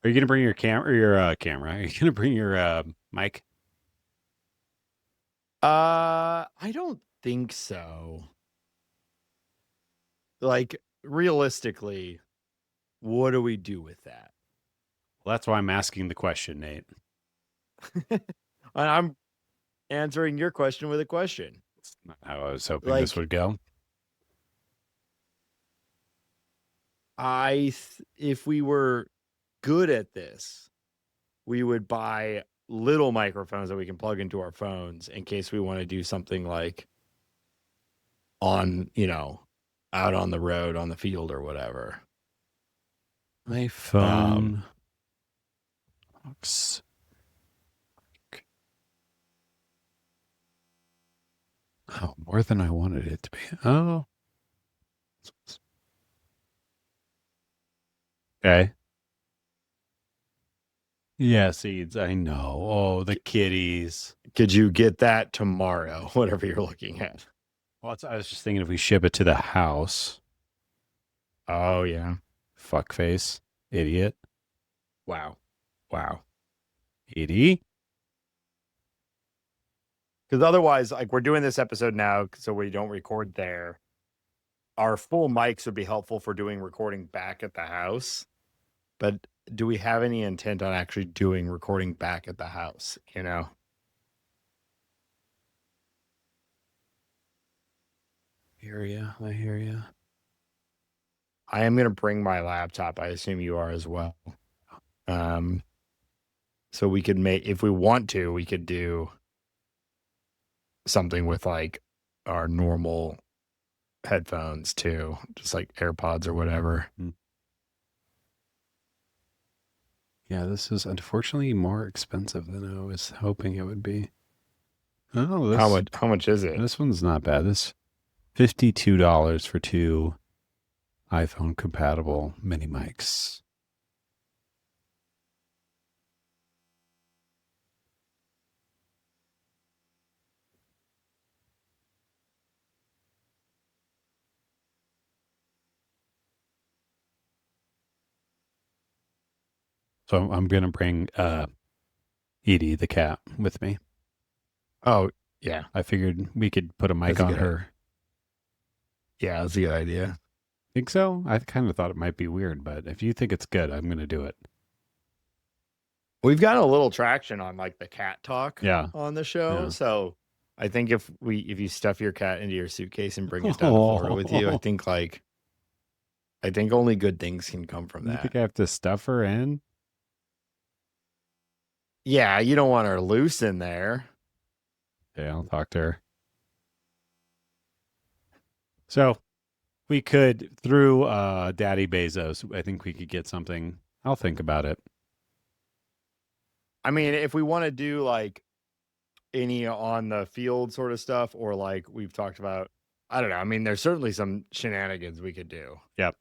Are you gonna bring your camera? Are you gonna bring your mic? I don't think so. Like, realistically, what do we do with that? Well, that's why I'm asking the question, Nate. I'm answering your question with a question. That's not how I was hoping this Like, would go. if we were good at this, we would buy little microphones that we can plug into our phones in case we want to do something like on, out on the road, on the field or whatever. My phone looks. Oh, more than I wanted it to be. Oh. Okay. Yeah, seeds. I know. Oh, the kitties. Could you get that tomorrow, whatever you're looking at? Well, I was just thinking if we ship it to the house. Oh, yeah. Fuckface. Idiot. Wow. 80. Because otherwise, like, we're doing this episode now so we don't record there. Our full mics would be helpful for doing recording back at the house. But do we have any intent on actually doing recording back at the house, I hear you. I am going to bring my laptop. I assume you are as well. So we could if we want to, we could do something with like our normal headphones too, just like AirPods or whatever. Yeah, this is unfortunately more expensive than I was hoping it would be. Oh, How much is it? This one's not bad. This $52 for two iPhone compatible mini mics. So I'm gonna bring Edie the cat with me. Oh, yeah. I figured we could put a mic on her. Yeah, that's a good idea. Think so? I kind of thought it might be weird, but if you think it's good, I'm gonna do it. We've got a little traction on like the cat talk on the show. Yeah. So I think if you stuff your cat into your suitcase and bring it down to Florida with you, I think only good things can come from that. You think I have to stuff her in? Yeah, you don't want her loose in there. Yeah, I'll talk to her. So we could, through Daddy Bezos, I think we could get something. I'll think about it. I mean, if we want to do like any on the field sort of stuff, or like we've talked about, I don't know. I mean, there's certainly some shenanigans we could do. Yep.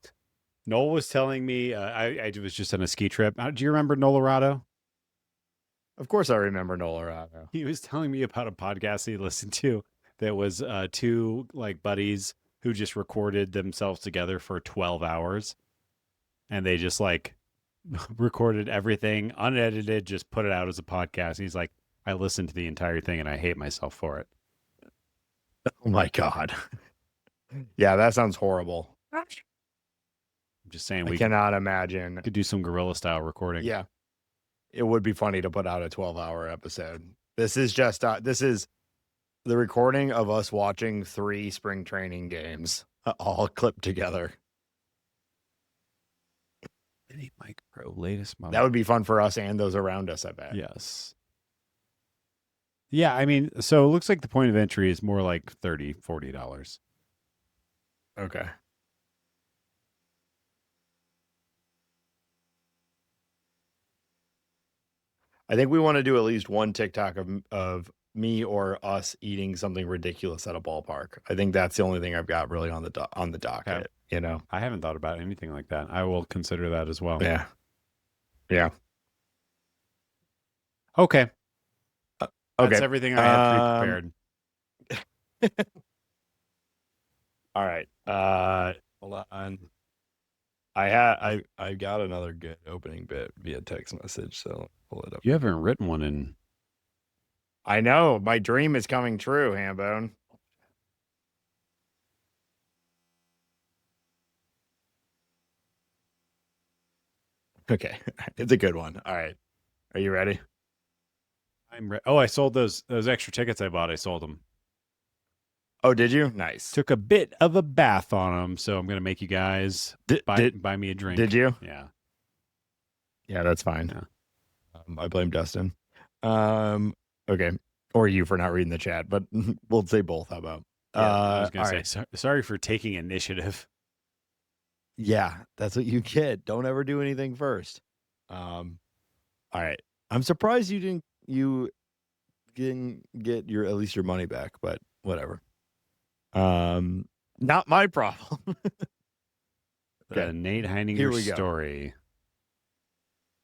Noel was telling me, I was just on a ski trip. Do you remember Nolarado? Of course, I remember Nolarado. He was telling me about a podcast he listened to that was two like buddies who just recorded themselves together for 12 hours. And they just like recorded everything unedited, just put it out as a podcast. He's like, I listened to the entire thing and I hate myself for it. Oh my God. Yeah, that sounds horrible. I'm just saying, I cannot imagine. Could do some guerrilla style recording. Yeah. It would be funny to put out a 12-hour episode. This is just, this is the recording of us watching 3 spring training games all clipped together. Mini Mic Pro latest model. That would be fun for us and those around us, I bet. Yes. Yeah, I mean, so it looks like the point of entry is more like $30, $40. Okay. I think we want to do at least one TikTok of me or us eating something ridiculous at a ballpark. I think that's the only thing I've got really on the docket. Yeah. I haven't thought about anything like that. I will consider that as well. Yeah. Okay. Okay. That's everything I have pre-prepared. All right. Hold on. I got another good opening bit via text message, so I'll pull it up. You haven't written one in. I know my dream is coming true, Hambone. Okay, it's a good one. All right, are you ready? Oh, I sold those extra tickets I bought. I sold them. Oh, did you? Nice. Took a bit of a bath on them, so I'm gonna make you guys buy me a drink. Did you? Yeah. Yeah, that's fine. Yeah. I blame Dustin. Okay, or you for not reading the chat, but we'll say both. How about? Yeah, I was gonna all say right. sorry for taking initiative. Yeah, that's what you get. Don't ever do anything first. All right. I'm surprised you didn't get your at least your money back, but whatever. Not my problem. The Nate Here Heininger we go. story.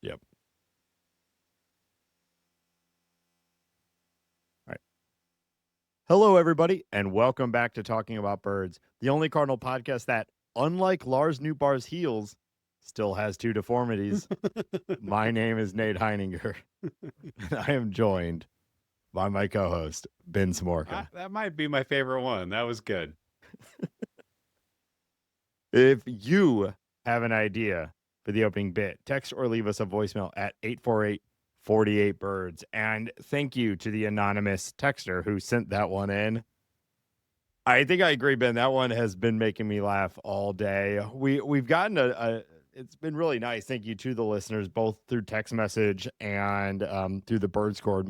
Yep. All right. Hello, everybody, and welcome back to Talking About Birds, the only Cardinal podcast that, unlike Lars Nootbaar's heels, still has two deformities. My name is Nate Heininger, and I am joined by my co-host, Ben Smorka. That might be my favorite one. That was good. If you have an idea for the opening bit, text or leave us a voicemail at 848-48-BIRDS. And thank you to the anonymous texter who sent that one in. I think I agree, Ben. That one has been making me laugh all day. We've gotten it's been really nice. Thank you to the listeners, both through text message and through the bird score.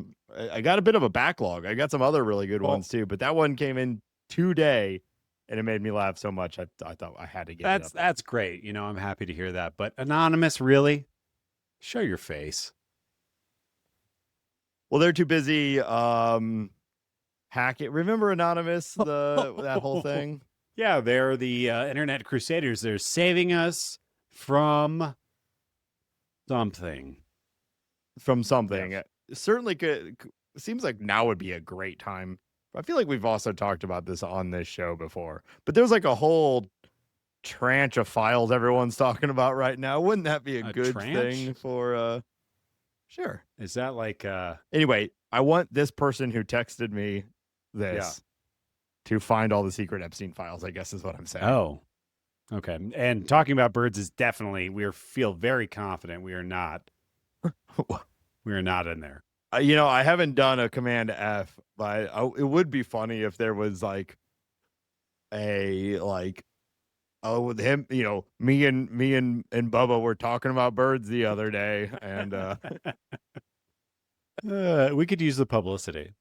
I got a bit of a backlog. I got some other really good ones too, but that one came in today and it made me laugh so much. I thought I had to get it up. That's great. I'm happy to hear that. But anonymous, really? Show your face. Well, they're too busy hack it. Remember Anonymous, that whole thing? Yeah, they're the internet crusaders. They're saving us from something. From something. Yes. Certainly seems like now would be a great time. I feel like we've also talked about this on this show before. But there's like a whole tranche of files everyone's talking about right now. Wouldn't that be a good thing for sure. Is that like anyway, I want this person who texted me this to find all the secret Epstein files, I guess is what I'm saying. Oh. Okay. And talking about birds is definitely feel very confident we are not in there. I haven't done a Command F, but it would be funny if there was with him, me and Bubba were talking about birds the other day, and we could use the publicity.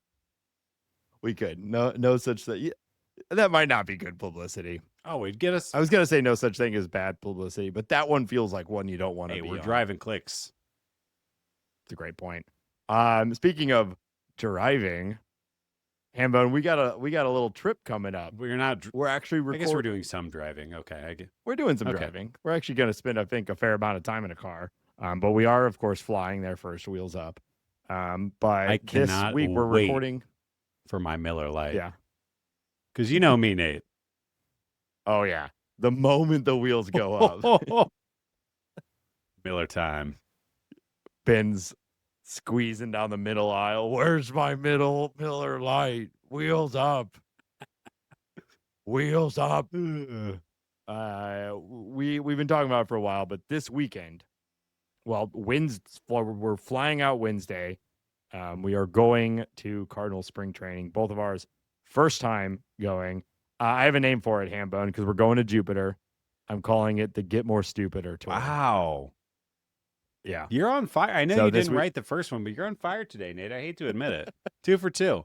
We could. No such thing. That might not be good publicity. Oh, we'd get us. I was gonna say no such thing as bad publicity, but that one feels like one you don't want to be. We're on. driving clicks. It's a great point. Speaking of driving, Hambone, we got a little trip coming up. We're not. We're actually recording. I guess we're doing some driving. Okay, we're doing some driving. We're actually going to spend, I think, a fair amount of time in a car. But we are, of course, flying there first, wheels up. But I cannot this week we're recording for my Miller Lite. Yeah, because you know me, Nate. Oh yeah, the moment the wheels go up, Miller time. Ben's squeezing down the middle aisle. Where's my Miller Lite? Wheels up. Wheels up. We've been talking about it for a while, but this weekend, we're flying out Wednesday. We are going to Cardinal spring training. Both of ours first time going. I have a name for it, Hambone, because we're going to Jupiter. I'm calling it the Get More Stupider tour. Wow. Yeah. You're on fire. I know you didn't write the first one, but you're on fire today, Nate. I hate to admit it. 2 for 2.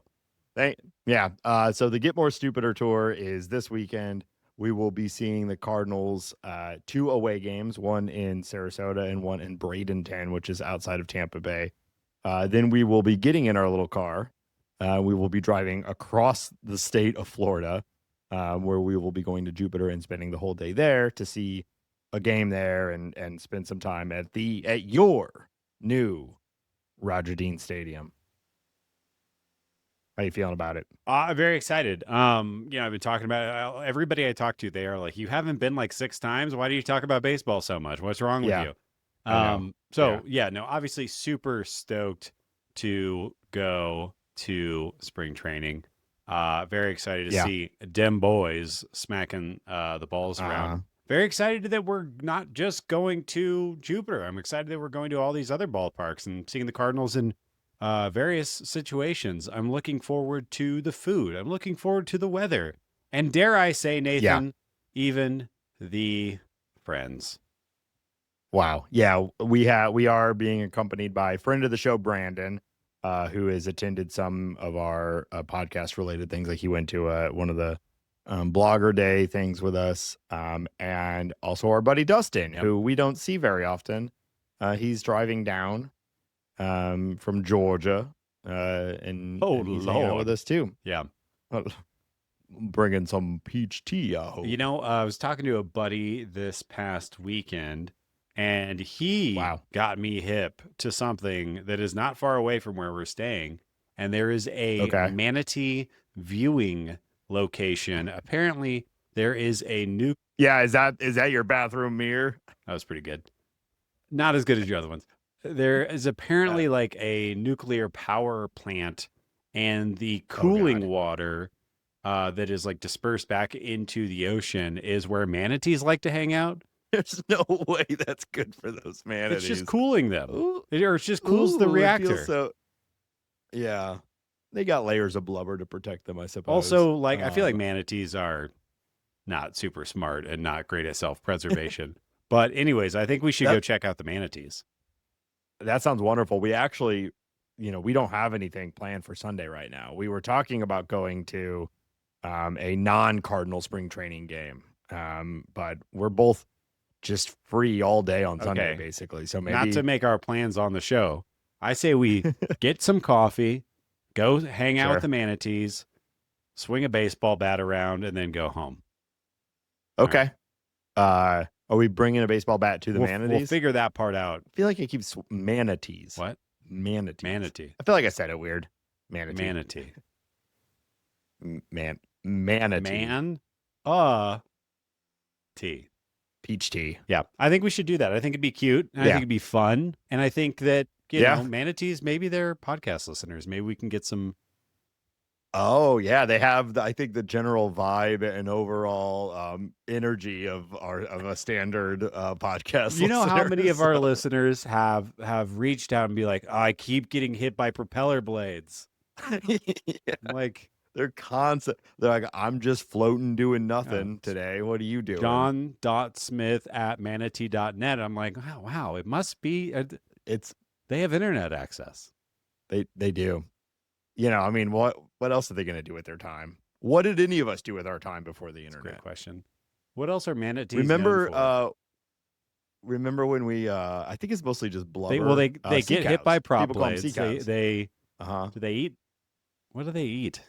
So the Get More Stupider tour is this weekend. We will be seeing the Cardinals 2 away games, one in Sarasota and one in Bradenton, which is outside of Tampa Bay. Then we will be getting in our little car. We will be driving across the state of Florida, where we will be going to Jupiter and spending the whole day there to see a game there and spend some time at your new Roger Dean Stadium. How you feeling about it? I'm very excited. I've been talking about it. Everybody I talk to, they are like, you haven't been like 6 times. Why do you talk about baseball so much? What's wrong with Yeah, you? I know. So yeah, no, obviously super stoked to go to spring training. Very excited to Yeah. see dem boys smacking the balls around. Uh, Very excited that we're not just going to Jupiter. I'm excited that we're going to all these other ballparks and seeing the Cardinals in various situations. I'm looking forward to the food. I'm looking forward to the weather. And dare I say, yeah. Nathan, even the friends. Wow. Yeah, we are being accompanied by a friend of the show, Brandon, who has attended some of our podcast related things. Like he went to one of the blogger day things with us, and also our buddy Dustin, Yep. who we don't see very often. He's driving down from Georgia, and he's hanging out with us too. Yeah. Bringing some peach tea, I hope. I was talking to a buddy this past weekend, and he Wow. got me hip to something that is not far away from where we're staying. And there is a Okay. manatee viewing location. Apparently, there is a new. Yeah, is that your bathroom mirror? That was pretty good. Not as good as your other ones. There is apparently like a nuclear power plant, and the cooling God. water that is like dispersed back into the ocean is where manatees like to hang out. There's no way that's good for those manatees. It's just cooling them. Ooh, Or it just cools the ooh, it reactor. feels so. Yeah, they got layers of blubber to protect them, I suppose. Also, like I feel like manatees are not super smart and not great at self-preservation. But anyways, I think we should go check out the manatees. That sounds wonderful. We actually, we don't have anything planned for Sunday right now. We were talking about going to a non-Cardinal spring training game, but we're both just free all day on Sunday, basically. So maybe not to make our plans on the show, I say we get some coffee, go hang out with the manatees, swing a baseball bat around, and then go home. Okay. Are we bringing a baseball bat to the manatees? We'll figure that part out. I feel like it keeps manatees. What? Manatees. Manatee. I feel like I said it weird. Manatee. Manatee. Manatee. Man. Tea. Peach tea. Yeah. I think we should do that. I think it'd be cute. I think it'd be fun. And I think that, you know, manatees, maybe they're podcast listeners. Maybe we can get some. Oh, yeah. They have, I think, the general vibe and overall energy of a standard podcast. You know how many of our listeners have reached out and be like, I keep getting hit by propeller blades. Like, they're constant. They're like, I'm just floating doing nothing today. What are you doing? John.smith@manatee.net. I'm like, wow, it must be. They have internet access. They do. You know, I mean, what else are they going to do with their time? What did any of us do with our time before the internet? Great question. What else are manatees? Remember when we? I think it's mostly just blubber. They get hit by prop blades. Do they eat? What do they eat?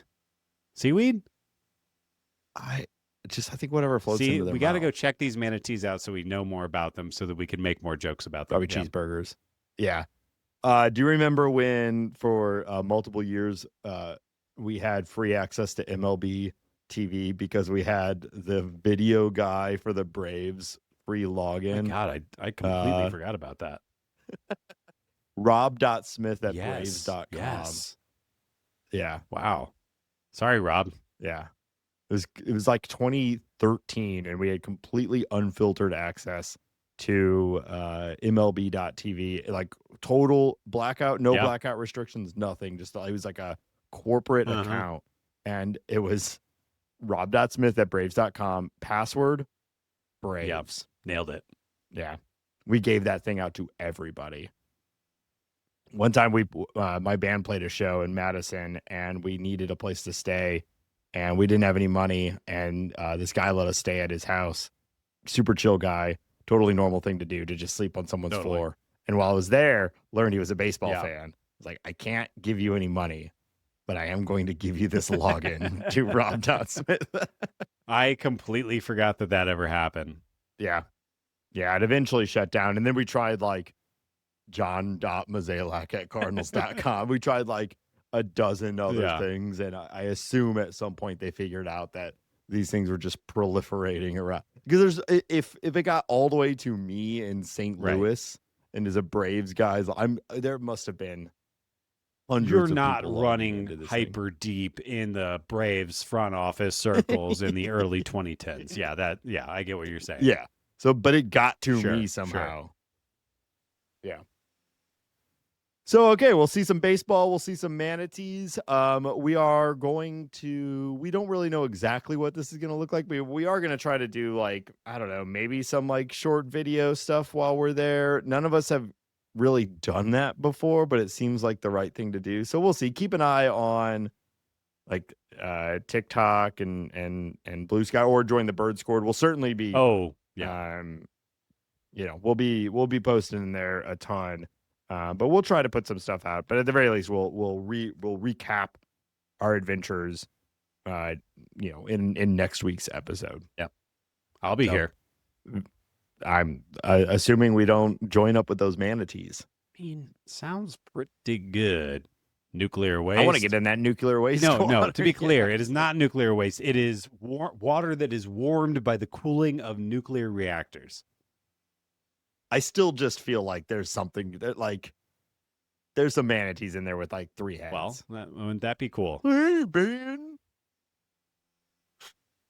Seaweed? I think whatever floats into their we got to mouth. go check these manatees out so we know more about them, so that we can make more jokes about them. Probably cheeseburgers. Yeah. Do you remember when for multiple years we had free access to MLB TV because we had the video guy for the Braves free login? Oh God, I completely forgot about that. Rob.smith@braves.com. Yes. Yeah. Wow. Sorry, Rob. Yeah. It was like 2013 and we had completely unfiltered access to MLB.TV, like total blackout, no blackout restrictions, nothing. Just it was like a corporate account, and it was rob.smith@braves.com, password Braves. Yep. Nailed it. Yeah, we gave that thing out to everybody. One time my band played a show in Madison and we needed a place to stay and we didn't have any money, and this guy let us stay at his house. Super chill guy. Totally normal thing to do, to just sleep on someone's floor. And while I was there, learned he was a baseball fan. I was like, I can't give you any money, but I am going to give you this login to Rob.Smith. I completely forgot that ever happened. Yeah. Yeah, it eventually shut down. And then we tried like John.Mazalak@Cardinals.com. We tried like a dozen other Yeah. things, and I assume at some point they figured out that these things were just proliferating around. Because if it got all the way to me in St. Right. Louis and as a Braves guys, there must have been You're hundreds of not people logging running into this thing. hyper deep in the Braves front office circles in the early 2010s. Yeah, I get what you're saying. Yeah. So, but it got to Sure, me sure. somehow. Yeah. So, okay, we'll see some baseball. We'll see some manatees. We don't really know exactly what this is going to look like, but we are going to try to do like, I don't know, maybe some like short video stuff while we're there. None of us have really done that before, but it seems like the right thing to do. So we'll see. Keep an eye on like TikTok and Blue Sky, or join the Bird Squad. We'll certainly be Oh, yeah. we'll be posting in there a ton. But we'll try to put some stuff out. But at the very least, we'll recap our adventures, in next week's episode. Yep. I'll be here. I'm assuming we don't join up with those manatees. I mean, sounds pretty good. Nuclear waste. I want to get in that nuclear waste. No. To be clear, it is not nuclear waste. It is water that is warmed by the cooling of nuclear reactors. I still just feel like there's something that there's some manatees in there with like 3 heads. Well, wouldn't that be cool? Hey, Ben,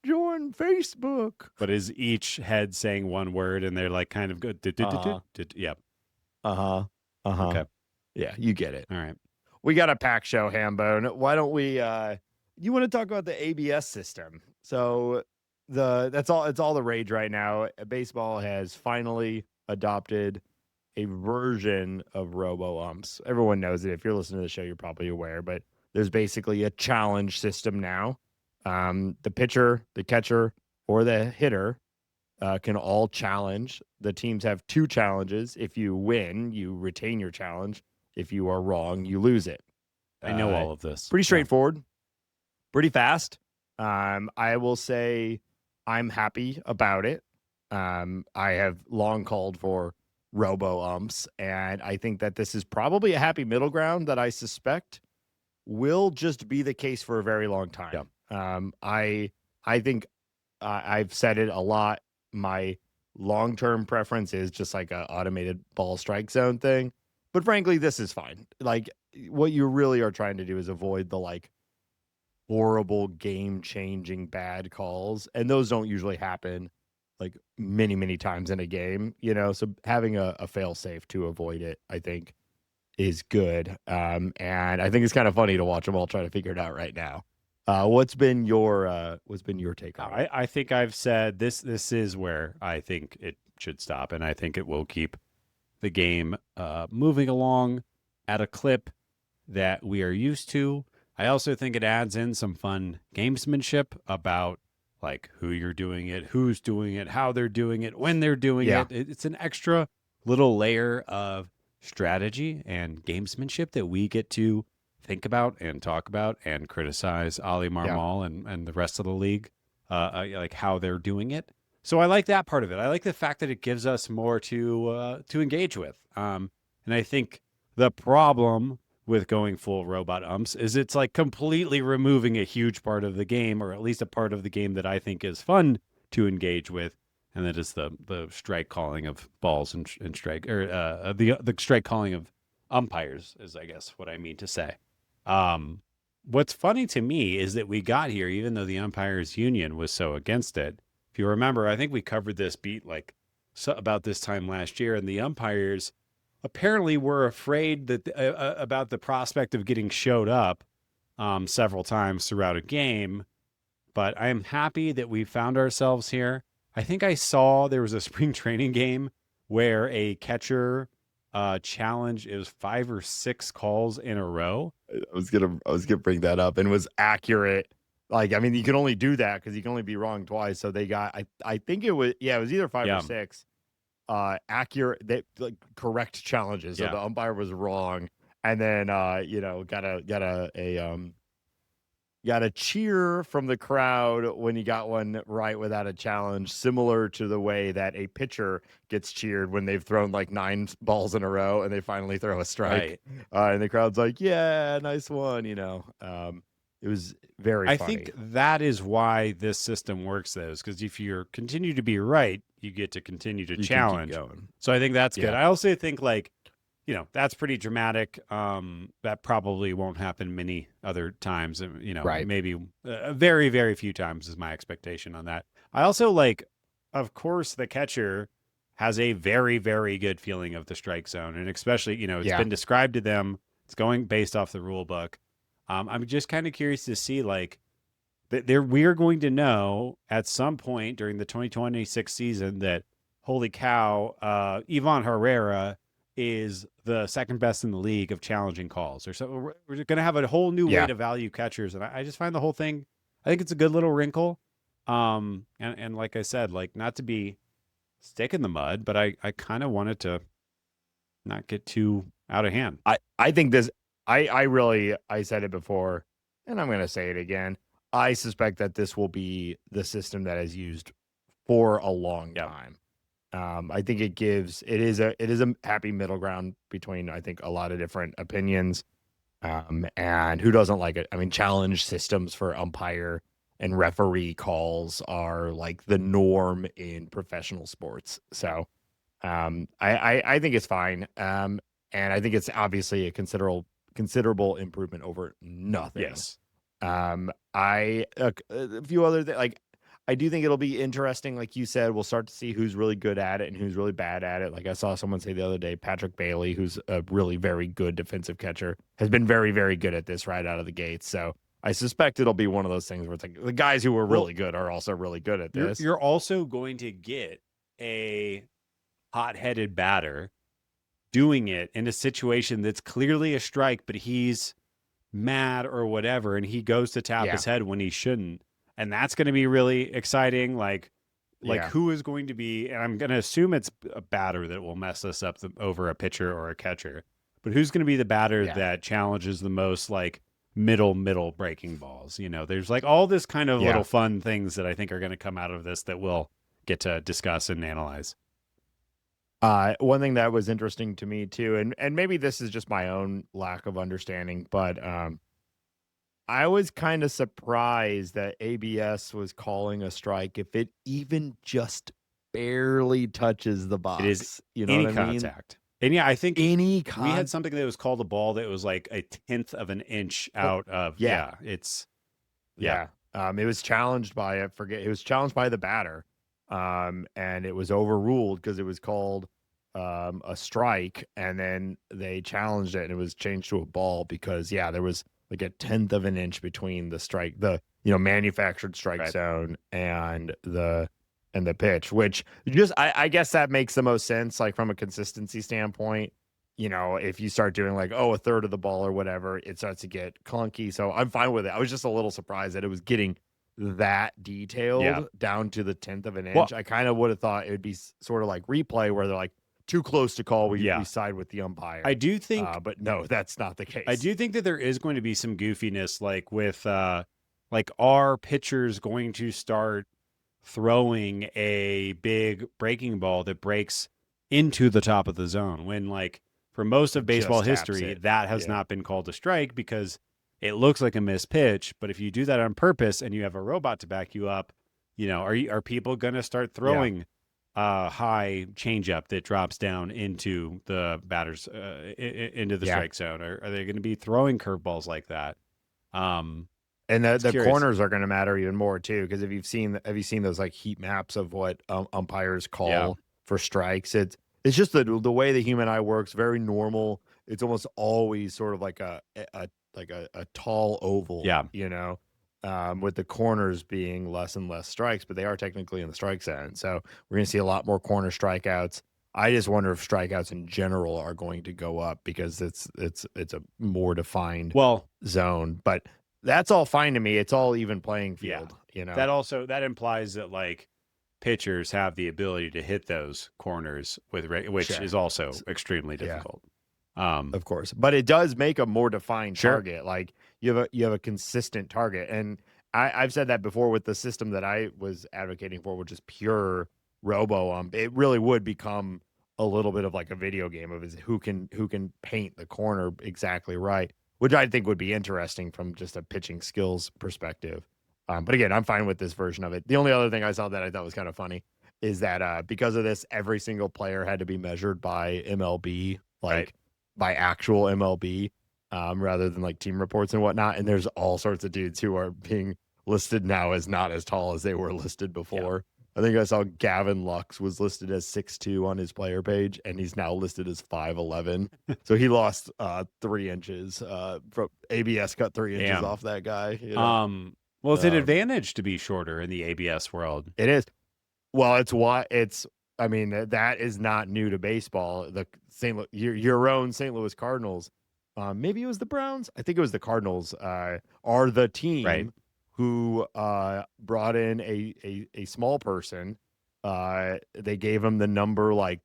join Facebook. But is each head saying one word and they're like kind of good? Yep. Okay. Yeah, you get it. All right. We got a pack show, Hambone. Why don't we you want to talk about the ABS system? So it's all the rage right now. Baseball has finally adopted a version of robo-umps. Everyone knows it. If you're listening to the show, you're probably aware, but there's basically a challenge system now. The pitcher, the catcher, or the hitter can all challenge. The teams have 2 challenges. If you win, you retain your challenge. If you are wrong, you lose it. I know all of this. Pretty straightforward, pretty fast. I will say I'm happy about it. I have long called for robo-umps, and I think that this is probably a happy middle ground that I suspect will just be the case for a very long time. Yeah. I think I've said it a lot. My long-term preference is just like a automated ball strike zone thing. But frankly, this is fine. Like, what you really are trying to do is avoid the like horrible game-changing bad calls, and those don't usually happen like many times in a game, so having a fail safe to avoid it, I think, is good. And I think it's kind of funny to watch them all try to figure it out right now. What's been your take on it? I think I've said this is where I think it should stop, and I think it will keep the game moving along at a clip that we are used to. I also think it adds in some fun gamesmanship about like who you're doing it, who's doing it, how they're doing it, when they're doing it. It's an extra little layer of strategy and gamesmanship that we get to think about and talk about and criticize Oli Marmol and the rest of the league, like how they're doing it. So I like that part of it. I like the fact that it gives us more to engage with. And I think the problem with going full robot umps is it's like completely removing a huge part of the game, or at least a part of the game that I think is fun to engage with, and that is the strike calling of balls and strike, or the strike calling of umpires is, I guess, what I mean to say. What's funny to me is that we got here even though the umpires union was so against it. If you remember, I think we covered this beat about this time last year, and the umpires apparently were afraid that about the prospect of getting showed up several times throughout a game. But I am happy that we found ourselves here. I think I saw there was a spring training game where a catcher challenged, it was 5 or 6 calls in a row. I was gonna bring that up, and was accurate. Like, I mean, you can only do that because you can only be wrong twice. So they got, I think it was either 5 or 6 accurate, correct challenges. So the umpire was wrong, and then got a got a cheer from the crowd when you got one right without a challenge, similar to the way that a pitcher gets cheered when they've thrown like 9 balls in a row and they finally throw a strike. Right. And the crowd's like, yeah, nice one, it was very I funny. think that is why this system works, though, because if you continue to be right, you get to continue to You can keep challenge. going. So I think that's good. Yeah. I also think like, that's pretty dramatic. That probably won't happen many other times. Right. Maybe very, very few times is my expectation on that. I also like, of course, the catcher has a very, very good feeling of the strike zone, and especially, it's been described to them. It's going based off the rule book. I'm just kind of curious to see like we are going to know at some point during the 2026 season that holy cow, Ivan Herrera is the second best in the league of challenging calls, or so. We're going to have a whole new way to value catchers, and I just find the whole thing. I think it's a good little wrinkle. And like I said, like not to be stick in the mud, but I kind of wanted to not get too out of hand. I think this. I said it before, and I'm going to say it again. I suspect that this will be the system that is used for a long time. I think it is a happy middle ground between, I think, a lot of different opinions. And who doesn't like it? I mean, challenge systems for umpire and referee calls are like the norm in professional sports. So, I think it's fine. And I think it's obviously a considerable improvement over nothing. Yes. A few other things, like I do think it'll be interesting. Like you said, we'll start to see who's really good at it and who's really bad at it. Like I saw someone say the other day, Patrick Bailey, who's a really very good defensive catcher, has been very, very good at this right out of the gates. So I suspect it'll be one of those things where it's like the guys who were really good are also really good at this. You're also going to get a hot-headed batter doing it in a situation that's clearly a strike, but he's mad or whatever, and he goes to tap his head when he shouldn't. And that's going to be really exciting. Like who is going to be, and I'm going to assume it's a batter that will mess us up over a pitcher or a catcher, but who's going to be the batter that challenges the most, like middle breaking balls? There's like all this kind of little fun things that I think are going to come out of this that we'll get to discuss and analyze. One thing that was interesting to me too, and maybe this is just my own lack of understanding, but I was kind of surprised that ABS was calling a strike if it even just barely touches the box. It is any what contact. And I think we had something that was called a ball that was like a 1/10 of an inch out of it's it was challenged by it was challenged by the batter. And it was overruled because it was called a strike, and then they challenged it and it was changed to a ball because there was like a 1/10 of an inch between the manufactured strike zone and the pitch, which just I guess that makes the most sense, like from a consistency standpoint. If you start doing like a third of the ball or whatever, it starts to get clunky. So I'm fine with it. I was just a little surprised that it was getting that detailed down to the 1/10 of an inch. Well, I kind of would have thought it would be sort of like replay where they're like too close to call. We side with the umpire. I do think, but no, that's not the case. I do think that there is going to be some goofiness, like with like are pitchers going to start throwing a big breaking ball that breaks into the top of the zone when, like, for most of baseball history, that has not been called a strike because it looks like a missed pitch. But if you do that on purpose and you have a robot to back you up, are people going to start throwing high changeup that drops down into the batter's into the strike zone? Or are they going to be throwing curveballs like that? And the corners are going to matter even more too, because have you seen those like heat maps of what umpires call for strikes? It's just the way the human eye works. Very normal. It's almost always sort of like a tall oval. With the corners being less and less strikes, but they are technically in the strike zone. So we're going to see a lot more corner strikeouts. I just wonder if strikeouts in general are going to go up because it's a more defined zone. But that's all fine to me. It's all even playing field. That implies that like pitchers have the ability to hit those corners with which is also extremely difficult. Of course, but it does make a more defined Sure. target. Like you have a consistent target, and I've said that before with the system that I was advocating for, which is pure robo. It really would become a little bit of like a video game of is who can paint the corner exactly right, which I think would be interesting from just a pitching skills perspective. But again, I'm fine with this version of it. The only other thing I saw that I thought was kind of funny is that because of this, every single player had to be measured by MLB, like. Right. By actual MLB, rather than like team reports and whatnot. And there's all sorts of dudes who are being listed now as not as tall as they were listed before. Yeah. I think I saw Gavin Lux was listed as 6'2" on his player page, and he's now listed as 5'11". So he lost 3 inches. From ABS cut 3 inches Damn. off that guy. You know? Well, it's an advantage to be shorter in the ABS world. It is. Well, I mean, that is not new to baseball. The your own St. Louis Cardinals, maybe it was the Browns. I think it was the Cardinals. Are the team who brought in a small person. They gave him the number like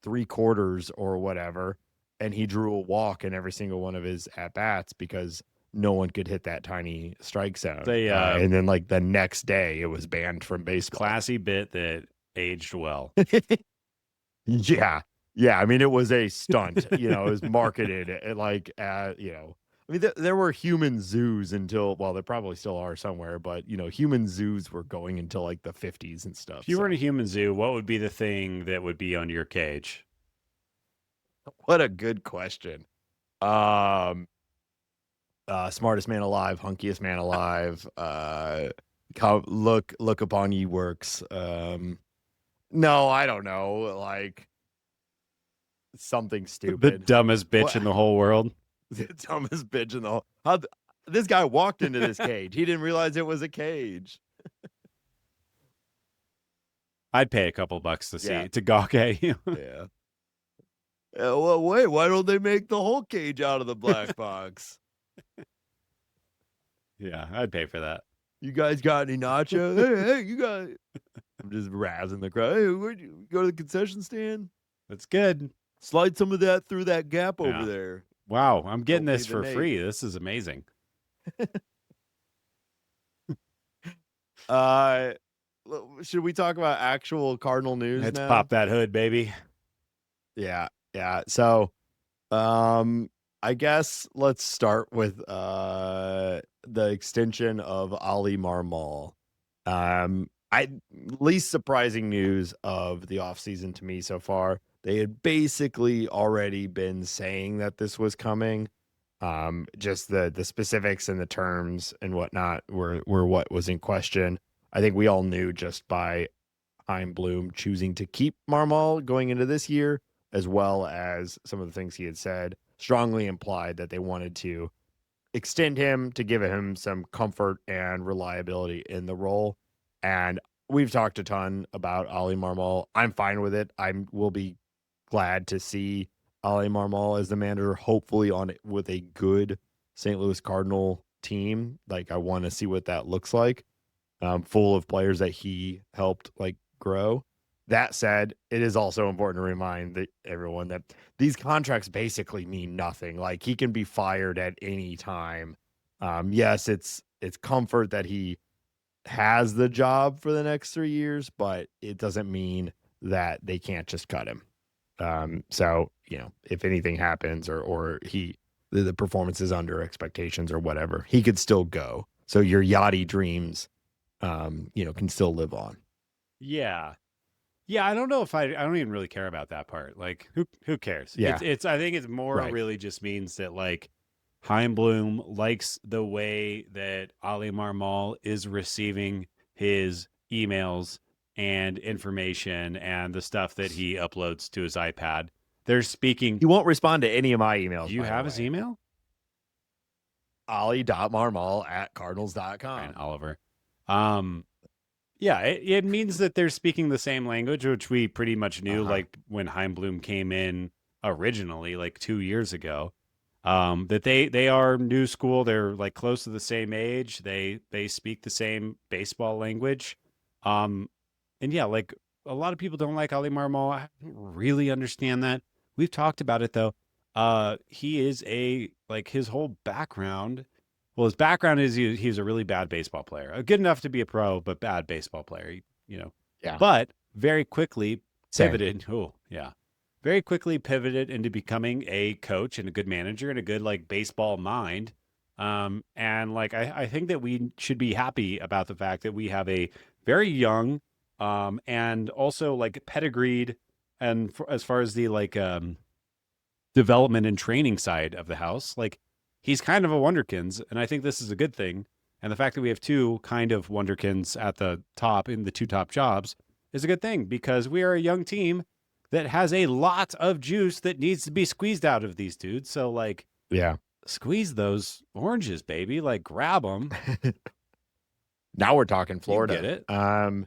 3/4 or whatever, and he drew a walk in every single one of his at bats because no one could hit that tiny strike zone. And then like the next day, it was banned from baseball. Classy bit that aged well. Yeah. I mean, it was a stunt. It was marketed like, I mean, there were human zoos until, well, there probably still are somewhere, but human zoos were going until like the 50s and stuff. If you were in a human zoo, what would be the thing that would be on your cage? What a good question. Smartest man alive, hunkiest man alive. Look upon ye works. No, I don't know. Like something stupid. The dumbest bitch in the whole world. The dumbest bitch in the whole. This guy walked into this cage. He didn't realize it was a cage. I'd pay a couple bucks to see to gawk at you. Yeah. Well, wait. Why don't they make the whole cage out of the black box? Yeah, I'd pay for that. You guys got any nachos? hey, you got. I'm just razzing the crowd. Hey, where'd you go to the concession stand? That's good. Slide some of that through that gap over there. Wow, I'm getting this for free. This is amazing. Should we talk about actual Cardinal news Let's now? pop that hood, baby. Yeah. So, I guess let's start with the extension of Oli Marmol. Least surprising news of the offseason to me so far. They had basically already been saying that this was coming. Just the specifics and the terms and whatnot were what was in question. I think we all knew just by Chaim Bloom choosing to keep Marmol going into this year, as well as some of the things he had said, strongly implied that they wanted to extend him to give him some comfort and reliability in the role. And we've talked a ton about Oli Marmol. I'm fine with it. I will be glad to see Oli Marmol as the manager, hopefully on it with a good St. Louis Cardinal team. Like, I want to see what that looks like, full of players that he helped like grow. That said, it is also important to remind everyone that these contracts basically mean nothing. Like, he can be fired at any time. Yes, it's comfort that he has the job for the next 3 years, but it doesn't mean that they can't just cut him. So, if anything happens or the performance is under expectations or whatever, he could still go. So your Yachty dreams, can still live on. Yeah. Yeah, I don't know if I don't even really care about that part. Like, who cares? Yeah. It's I think it's more really just means that like Chaim Bloom likes the way that Oli Marmol is receiving his emails and information and the stuff that he uploads to his iPad. They're speaking. He won't respond to any of my emails. Do you have his email? Oli.marmol@cardinals.com. Right, Oliver. Yeah, it means that they're speaking the same language, which we pretty much knew, like when Chaim Bloom came in originally, like 2 years ago. That they are new school. They're like close to the same age. They speak the same baseball language. And yeah, like a lot of people don't like Oli Marmol. I don't really understand that. We've talked about it though. He is his whole background. Well, his background is he's a really bad baseball player, good enough to be a pro, but bad baseball player. Yeah. But very quickly Same. pivoted. Oh, yeah, very quickly pivoted into becoming a coach and a good manager and a good baseball mind. And I think that we should be happy about the fact that we have a very young, and also pedigreed, and as far as the development and training side of the house. He's kind of a wonderkins, and I think this is a good thing. And the fact that we have two kind of wonderkins at the top in the two top jobs is a good thing because we are a young team that has a lot of juice that needs to be squeezed out of these dudes. So Yeah. squeeze those oranges, baby. Grab them. Now we're talking Florida. You get it.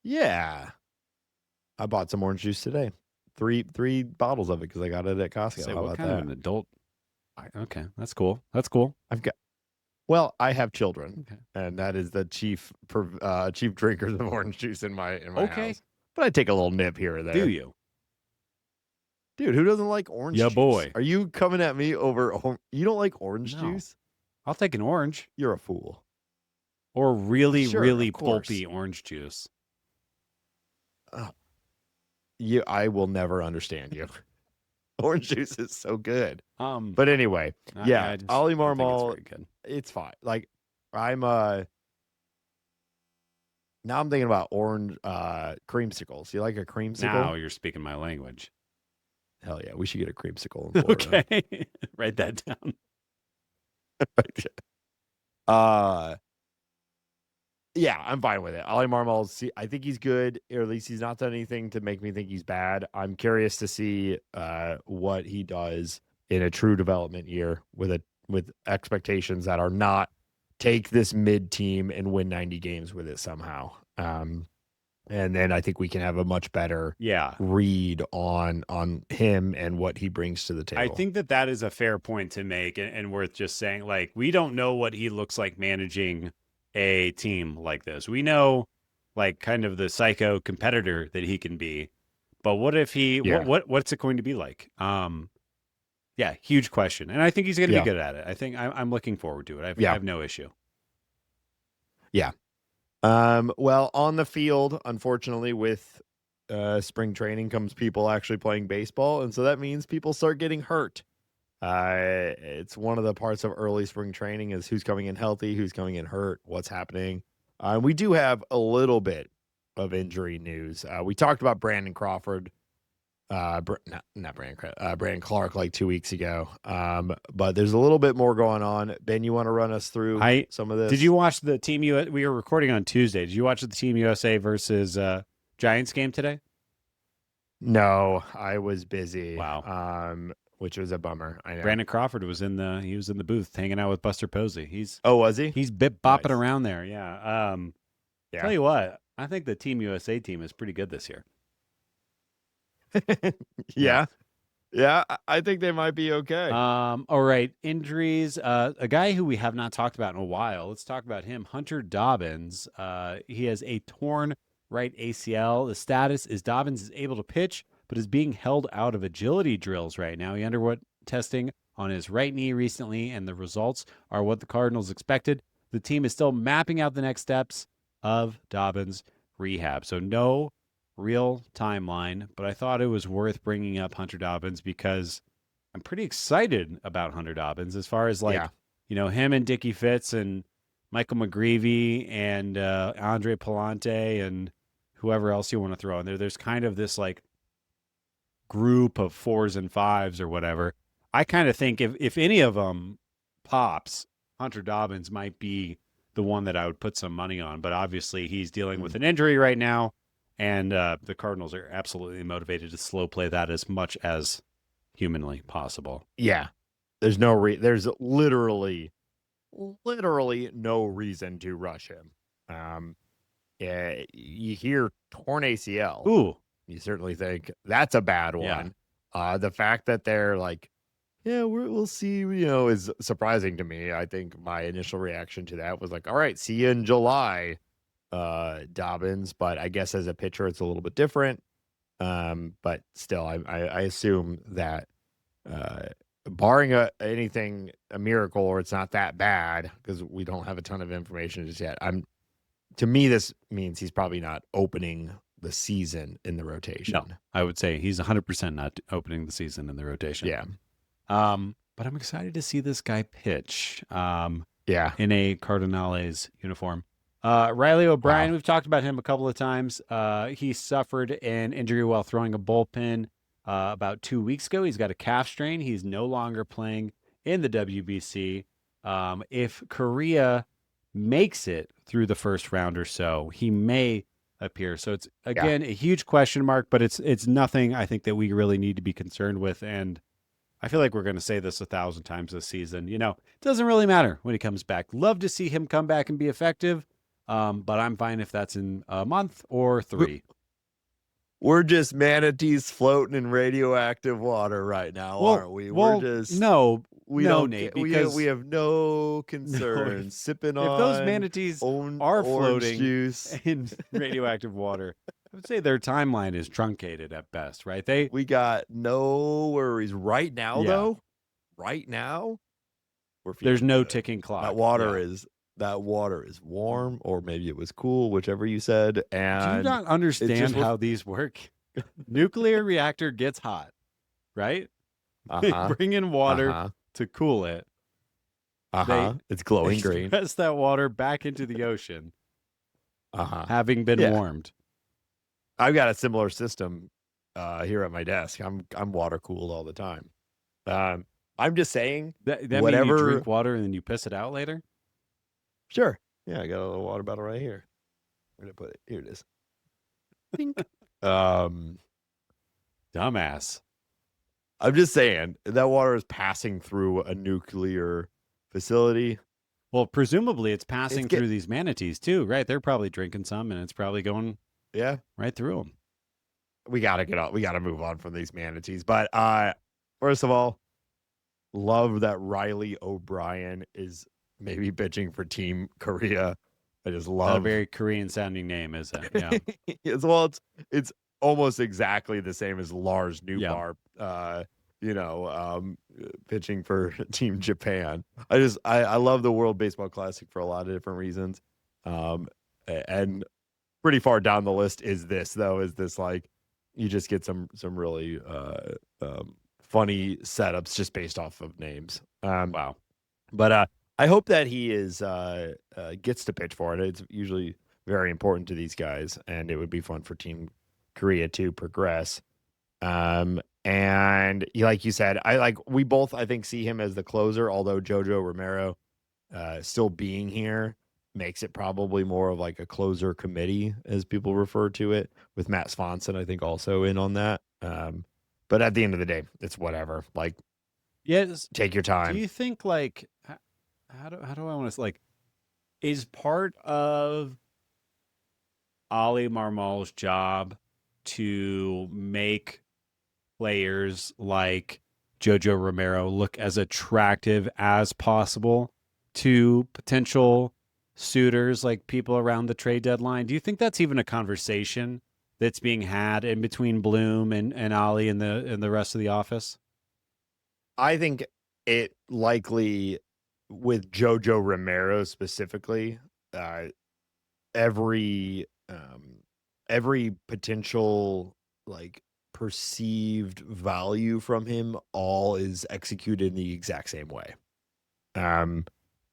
Yeah. I bought some orange juice today. Three bottles of it because I got it at Costco. So How what about kind that? of an adult? Okay, that's cool. That's cool. Well, I have children, Okay. and that is the chief drinkers of orange juice in my Okay. house. But I take a little nip here or there. Do you? Dude, who doesn't like orange Yeah, juice? boy. Are you coming at me over you don't like orange No. juice? I'll take an orange You're a fool. or really, Sure, really of course. pulpy orange juice. I will never understand you. Orange juice is so good. But But anyway, yeah, Oli Marmol, it's very good. it's fine. I'm now I'm thinking about orange creamsicles. You like a creamsicle? Now you're speaking my language. Hell yeah, we should get a creamsicle in Florida. Okay, write that down. Yeah, I'm fine with it. Oli Marmol, I think he's good, or at least he's not done anything to make me think he's bad. I'm curious to see what he does in a true development year with expectations that are not take this mid team and win 90 games with it somehow. And then I think we can have a much better read on him and what he brings to the table. I think that is a fair point to make and worth just saying. We don't know what he looks like managing a team like this. We know kind of the psycho competitor that he can be, but what if he what's it going to be like? Huge question. And I think he's going to be good at it. I think I'm looking forward to it. I have no issue. Yeah. Well, on the field, unfortunately, with spring training comes people actually playing baseball, and so that means people start getting hurt. It's one of the parts of early spring training is who's coming in healthy, who's coming in hurt, what's happening. We do have a little bit of injury news. We talked about Brandon Crawford, Brandon Clark 2 weeks ago. But there's a little bit more going on. Ben, you want to run us through some of this? Did you watch the Team USA? We were recording on Tuesday. Did you watch the Team USA versus Giants game today? No, I was busy. Wow. Which was a bummer. I know. Brandon Crawford was in the booth hanging out with Buster Posey. Was he? He's bopping around there. Yeah. Tell you what, I think the Team USA team is pretty good this year. Yeah, I think they might be okay. All right, injuries. A guy who we have not talked about in a while. Let's talk about him. Hunter Dobbins. He has a torn right ACL. The status is Dobbins is able to pitch, but is being held out of agility drills right now. He underwent testing on his right knee recently, and the results are what the Cardinals expected. The team is still mapping out the next steps of Dobbins' rehab. So no real timeline, but I thought it was worth bringing up Hunter Dobbins because I'm pretty excited about Hunter Dobbins as far as him and Dickie Fitz and Michael McGreevy and Andre Palante and whoever else you want to throw in there. There's kind of this group of 4s and 5s or whatever. I kind of think if any of them pops, Hunter Dobbins might be the one that I would put some money on, but obviously he's dealing with an injury right now. And the Cardinals are absolutely motivated to slow play that as much as humanly possible. Yeah, there's literally no reason to rush him. You hear torn ACL. Ooh, you certainly think that's a bad one. Yeah. The fact that they're we'll see, is surprising to me. I think my initial reaction to that was all right, see you in July. Dobbins, but I guess as a pitcher it's a little bit different. But still, I assume that barring a miracle, or it's not that bad because we don't have a ton of information just yet. To me, this means he's probably not opening the season in the rotation. No, I would say he's 100% not opening the season in the rotation. Yeah. But I'm excited to see this guy pitch. Yeah. In a Cardinals uniform. Riley O'Brien, we've talked about him a couple of times. He suffered an injury while throwing a bullpen about 2 weeks ago. He's got a calf strain. He's no longer playing in the WBC. If Korea makes it through the first round or so, he may appear. So it's, again, a huge question mark, but it's nothing I think that we really need to be concerned with. And I feel like we're going to say this 1,000 times this season. You know, it doesn't really matter when he comes back. Love to see him come back and be effective, but I'm fine if that's in a month or 3. We're just manatees floating in radioactive water right now, aren't we? We're just Nate, because we have no concern sipping on. If those manatees are floating juice in radioactive water, I would say their timeline is truncated at best, right? We got no worries right now, though. Right now, there's no good. ticking clock. That water is warm, or maybe it was cool, whichever you said. And do you not understand how these work? Nuclear reactor gets hot, right? They bring in water to cool it. It's glowing green. Press that water back into the ocean, having been warmed. I've got a similar system here at my desk. I'm water cooled all the time. I'm just saying that whatever. Mean you drink water and then you piss it out later? Sure. Yeah, I got a little water bottle right here. Where did I put it? Here it is. Dumbass. I'm just saying that water is passing through a nuclear facility. Well, presumably it's passing through these manatees too, right? They're probably drinking some, and it's probably going right through them. We got to get out. We got to move on from these manatees. But first of all, love that Riley O'Brien is maybe pitching for Team Korea. I just love a very Korean sounding name, is it? Yeah. Well, it's almost exactly the same as Lars Newbar, pitching for Team Japan. I love the World Baseball Classic for a lot of different reasons. And pretty far down the list is this like, you just get some really funny setups just based off of names. Wow. But I hope that he gets to pitch for it. It's usually very important to these guys, and it would be fun for Team Korea to progress. And like you said, we both, I think, see him as the closer, although Jojo Romero still being here makes it probably more of like a closer committee, as people refer to it, with Matt Swanson, I think, also in on that. But at the end of the day, it's whatever. Like, take your time. Do you think, like, how do I want to, like, is part of Oli Marmol's job to make players like Jojo Romero look as attractive as possible to potential suitors, like people around the trade deadline? Do you think that's even a conversation that's being had in between Bloom and Oli and the rest of the office? I think it likely, with Jojo Romero specifically, every potential, like, perceived value from him all is executed in the exact same way.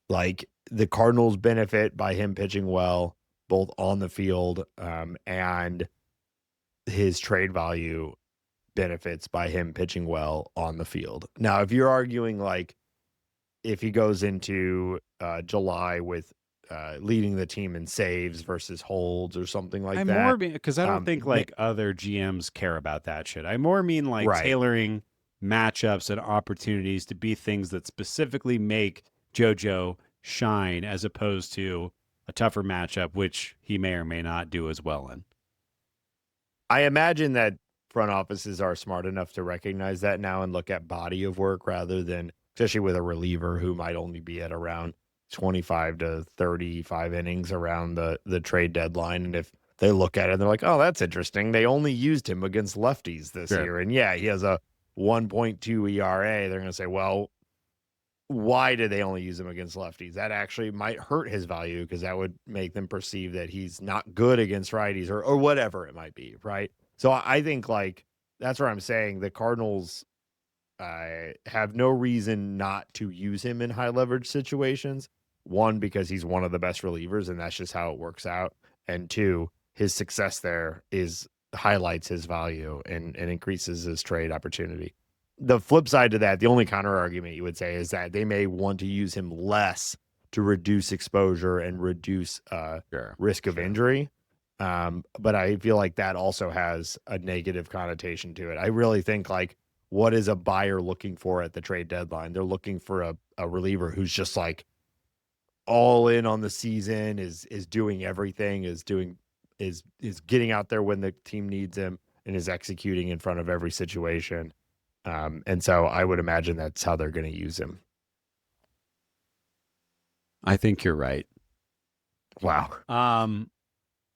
Like, the Cardinals benefit by him pitching well, both on the field, and his trade value benefits by him pitching well on the field. Now, if you're arguing, like, if he goes into July with leading the team in saves versus holds or something like that. More because I don't think like other GMs care about that shit. I more mean like tailoring matchups and opportunities to be things that specifically make JoJo shine, as opposed to a tougher matchup, which he may or may not do as well in. I imagine that front offices are smart enough to recognize that now and look at body of work rather than, especially with a reliever who might only be at around 25 to 35 innings around the trade deadline. And if they look at it, they're like, oh, that's interesting. They only used him against lefties this year. And yeah, he has a 1.2 ERA, they're going to say, well, why did they only use him against lefties? That actually might hurt his value because that would make them perceive that he's not good against righties or whatever it might be, right? So I think like that's where I'm saying the Cardinals have no reason not to use him in high leverage situations. One, because he's one of the best relievers, and that's just how it works out. And two, his success there highlights his value and increases his trade opportunity. The flip side to that, the only counter argument you would say is that they may want to use him less to reduce exposure and reduce risk of injury. But I feel like that also has a negative connotation to it. I really think like, what is a buyer looking for at the trade deadline? They're looking for a reliever who's just like all in on the season, is doing everything, is getting out there when the team needs him, and is executing in front of every situation. And so I would imagine that's how they're going to use him. I think you're right. Wow.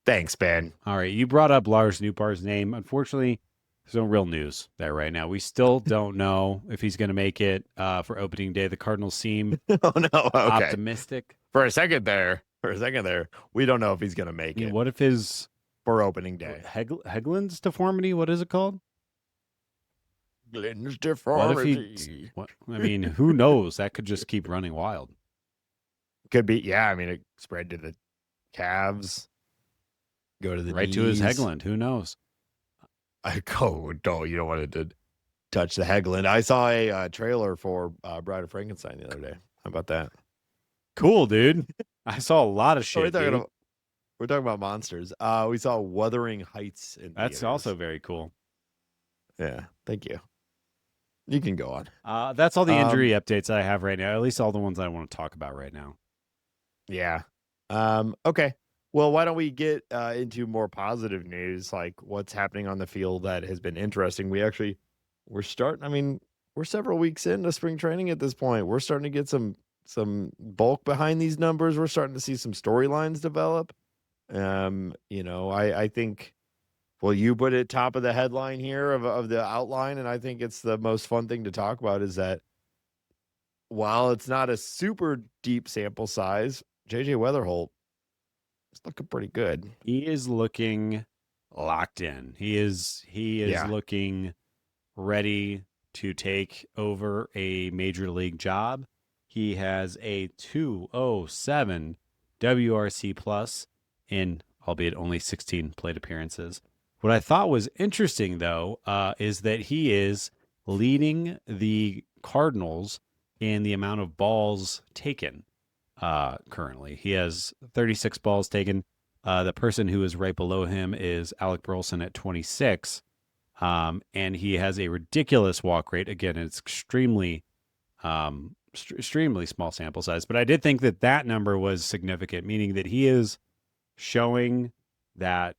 Thanks, Ben. All right. You brought up Lars Nootbaar's name. Unfortunately, there's no real news there right now. We still don't know if he's going to make it for opening day. The Cardinals seem optimistic. For a second there, we don't know if he's going to make it. What if his for opening day? Heglin's deformity? What is it called? Glenn's deformity. I mean, who knows? That could just keep running wild. Could be. Yeah, I mean, it spread to the calves. Go to the right knees. To his Hegland. Who knows? You don't want to touch the Hegland. I saw a trailer for Bride of Frankenstein the other day. How about that? Cool, dude. I saw a lot of shit. We're talking about monsters. We saw Wuthering Heights in That's theaters. Also very cool. Yeah, thank you. You can go on. That's all the injury updates I have right now. At least all the ones I want to talk about right now. Yeah. Okay. Well, why don't we get into more positive news, like what's happening on the field that has been interesting. We're several weeks into spring training at this point. We're starting to get some bulk behind these numbers. We're starting to see some storylines develop. I think, well, you put it top of the headline here of the outline, and I think it's the most fun thing to talk about is that while it's not a super deep sample size, JJ Wetherholt is looking pretty good. He is looking locked in. He is looking ready to take over a major league job. He has a 207 WRC plus in, albeit only 16 plate appearances. What I thought was interesting, though, is that he is leading the Cardinals in the amount of balls taken currently. He has 36 balls taken. The person who is right below him is Alec Burleson at 26. And he has a ridiculous walk rate. Again, it's extremely small sample size. But I did think that number was significant, meaning that he is showing that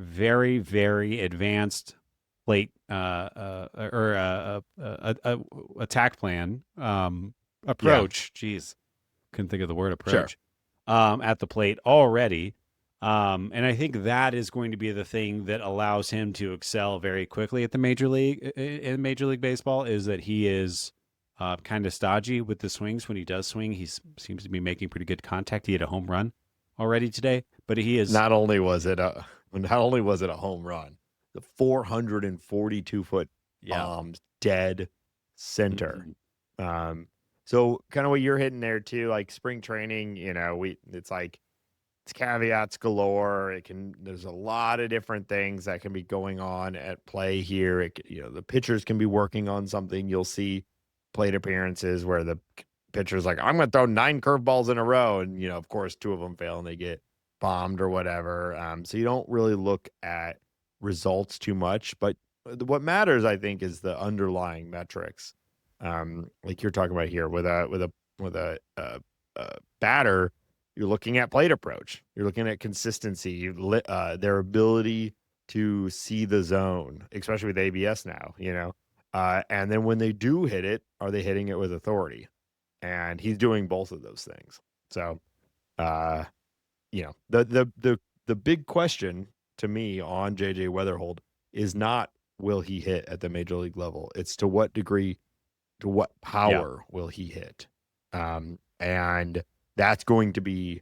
very, very advanced plate attack plan approach. Yeah. Jeez, couldn't think of the word approach. Sure. At the plate already. And I think that is going to be the thing that allows him to excel very quickly at the major league in Major League Baseball is that he is kind of stodgy with the swings. When he does swing, he seems to be making pretty good contact. He had a home run already today, but he is not only was it a home run, the 442-foot bombs dead center. Mm-hmm. So kind of what you're hitting there too, like spring training, it's caveats galore. There's a lot of different things that can be going on at play here. The pitchers can be working on something. You'll see plate appearances where the pitcher's like, I'm going to throw 9 curveballs in a row. And, of course, 2 of them fail and they get bombed or whatever. So you don't really look at results too much. But what matters, I think, is the underlying metrics. Like you're talking about here with a batter, you're looking at plate approach. You're looking at consistency, their ability to see the zone, especially with ABS now, and then when they do hit it, are they hitting it with authority? And he's doing both of those things. So, the big question to me on JJ Wetherholt is not will he hit at the major league level. It's to what degree, to what power will he hit. And that's going to be,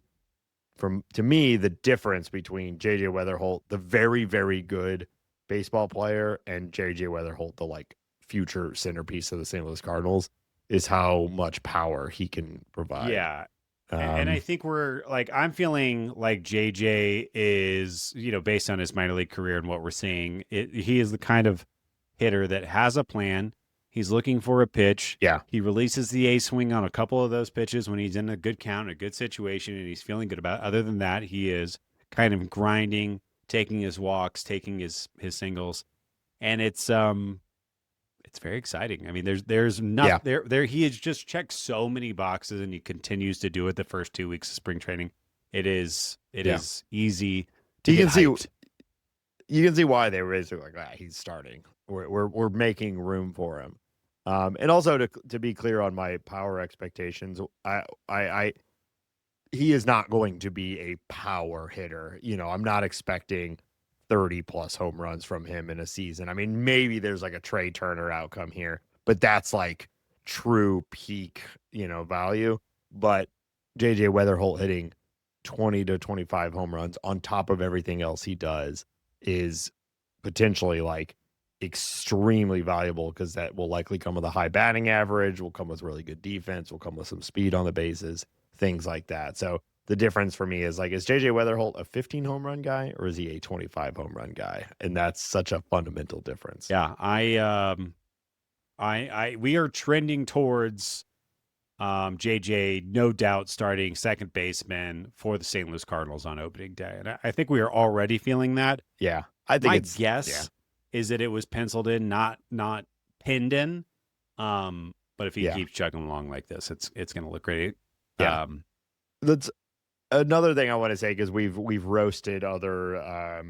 to me, the difference between JJ Wetherholt, the very, very good baseball player, and JJ Wetherholt, the like future centerpiece of the St. Louis Cardinals, is how much power he can provide. Yeah. And I think I'm feeling like JJ is, based on his minor league career and what we're seeing, he is the kind of hitter that has a plan. He's looking for a pitch. Yeah. He releases the A swing on a couple of those pitches when he's in a good count, a good situation, and he's feeling good about it. Other than that, he is kind of grinding, taking his walks, taking his singles. And it's very exciting. I mean, there's nothing there. He has just checked so many boxes, and he continues to do it the first 2 weeks of spring training. It is easy to get hyped. You can see why they were basically like, he's starting. We're making room for him. And also to be clear on my power expectations, he is not going to be a power hitter. I'm not expecting 30 plus home runs from him in a season. I mean, maybe there's like a Trey Turner outcome here, but that's like true peak, value. But JJ Wetherholt hitting 20 to 25 home runs on top of everything else he does is potentially like extremely valuable, because that will likely come with a high batting average, will come with really good defense, will come with some speed on the bases, things like that. So the difference for me is like, is JJ Wetherholt a 15 home run guy, or is he a 25 home run guy? And that's such a fundamental difference. Yeah. We are trending towards JJ, no doubt, starting second baseman for the St. Louis Cardinals on opening day. And I think we are already feeling that. Yeah. I think my guess is that it was penciled in, not pinned in. But if he keeps chugging along like this, it's going to look great. Yeah. That's another thing I want to say, because we've roasted other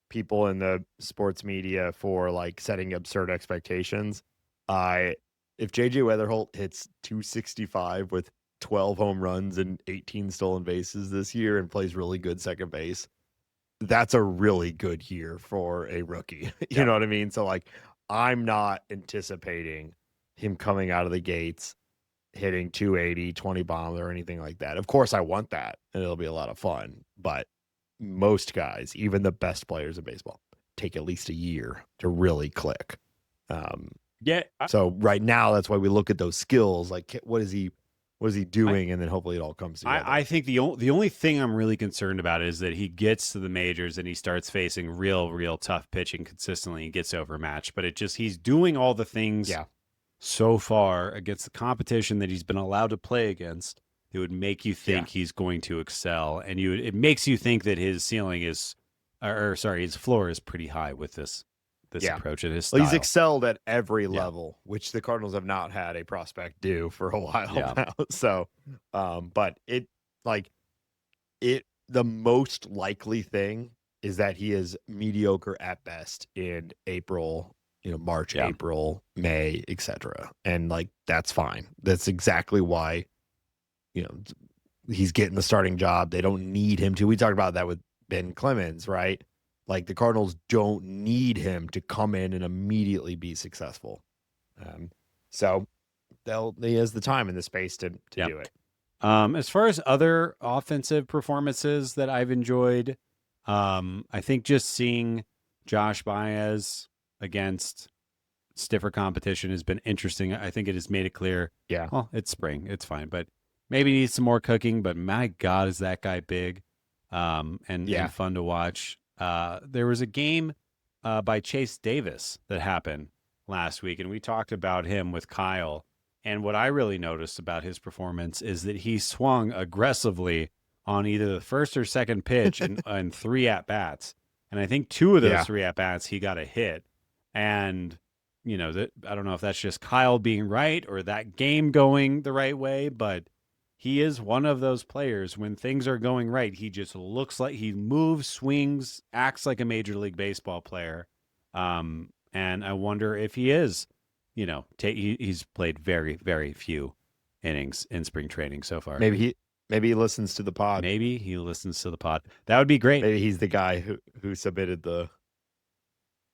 people in the sports media for like setting absurd expectations. If JJ Wetherholt hits 265 with 12 home runs and 18 stolen bases this year and plays really good second base, that's a really good year for a rookie. You know what I mean? So like, I'm not anticipating him coming out of the gates hitting 280, 20 bombs or anything like that. Of course I want that, and it'll be a lot of fun, but most guys, even the best players in baseball, take at least a year to really click. So right now, that's why we look at those skills. Like, what is he doing? And then hopefully it all comes together. I think the only thing I'm really concerned about is that he gets to the majors and he starts facing real tough pitching consistently and gets overmatched. But he's doing all the things so far against the competition that he's been allowed to play against. It would make you think he's going to excel, and it makes you think that his ceiling is, his floor is pretty high with this approach and his style. Well, he's excelled at every level, which the Cardinals have not had a prospect do for a while now. So, but the most likely thing is that he is mediocre at best in April, March, April, May, etc. And like, that's fine. That's exactly why, he's getting the starting job. They don't need him to. We talked about that with Ben Clemens, right? Like, the Cardinals don't need him to come in and immediately be successful. So he has the time and the space to do it. As far as other offensive performances that I've enjoyed, I think just seeing Josh Baez against stiffer competition has been interesting. I think it has made it clear. Yeah. Well, it's spring. It's fine. But maybe needs some more cooking. But my God, is that guy big and fun to watch. There was a game by Chase Davis that happened last week, and we talked about him with Kyle. And what I really noticed about his performance is that he swung aggressively on either the first or second pitch and 3 at-bats. And I think 2 of those 3 at-bats, he got a hit. And, I don't know if that's just Kyle being right or that game going the right way, but he is one of those players, when things are going right, he just looks like he moves, swings, acts like a Major League Baseball player. And I wonder if he is, he's played very, very few innings in spring training so far. Maybe he listens to the pod. Maybe he listens to the pod. That would be great. Maybe he's the guy who submitted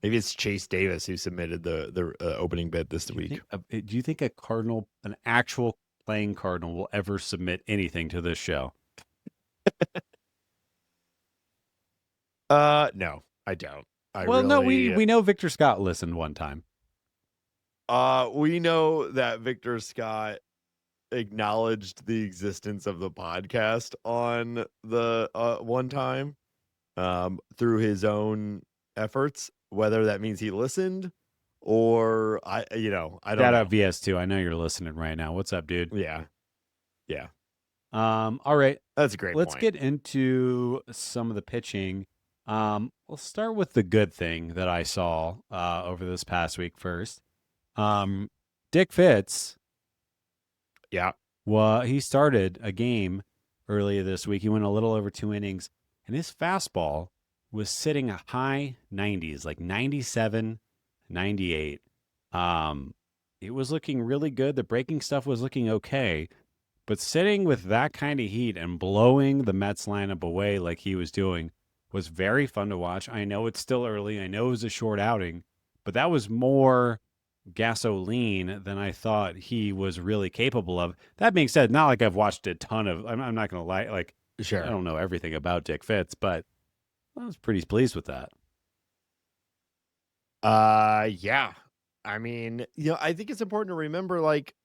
Maybe it's Chase Davis who submitted the opening bid this week. Do you think a Cardinal, an actual playing Cardinal, will ever submit anything to this show? No, I don't. Well, no, we know Victor Scott listened one time. We know that Victor Scott acknowledged the existence of the podcast on the one time through his own efforts, whether that means he listened or I don't Shout know. out VS2. I know you're listening right now. What's up, dude? Yeah. All right. That's a great Let's point. get into some of the pitching. We'll start with the good thing that I saw over this past week first. Dick Fitz. Yeah. Well, he started a game earlier this week. He went a little over 2 innings, and his fastball was sitting a high 90s, like 97, 98. It was looking really good. The breaking stuff was looking okay. But sitting with that kind of heat and blowing the Mets lineup away like he was doing was very fun to watch. I know it's still early. I know it was a short outing, but that was more gasoline than I thought he was really capable of. That being said, not like I've watched a ton of, I'm not going to lie, like, Sure. I don't know everything about Dick Fitz, but I was pretty pleased with that. Yeah. I mean, I think it's important to remember, like,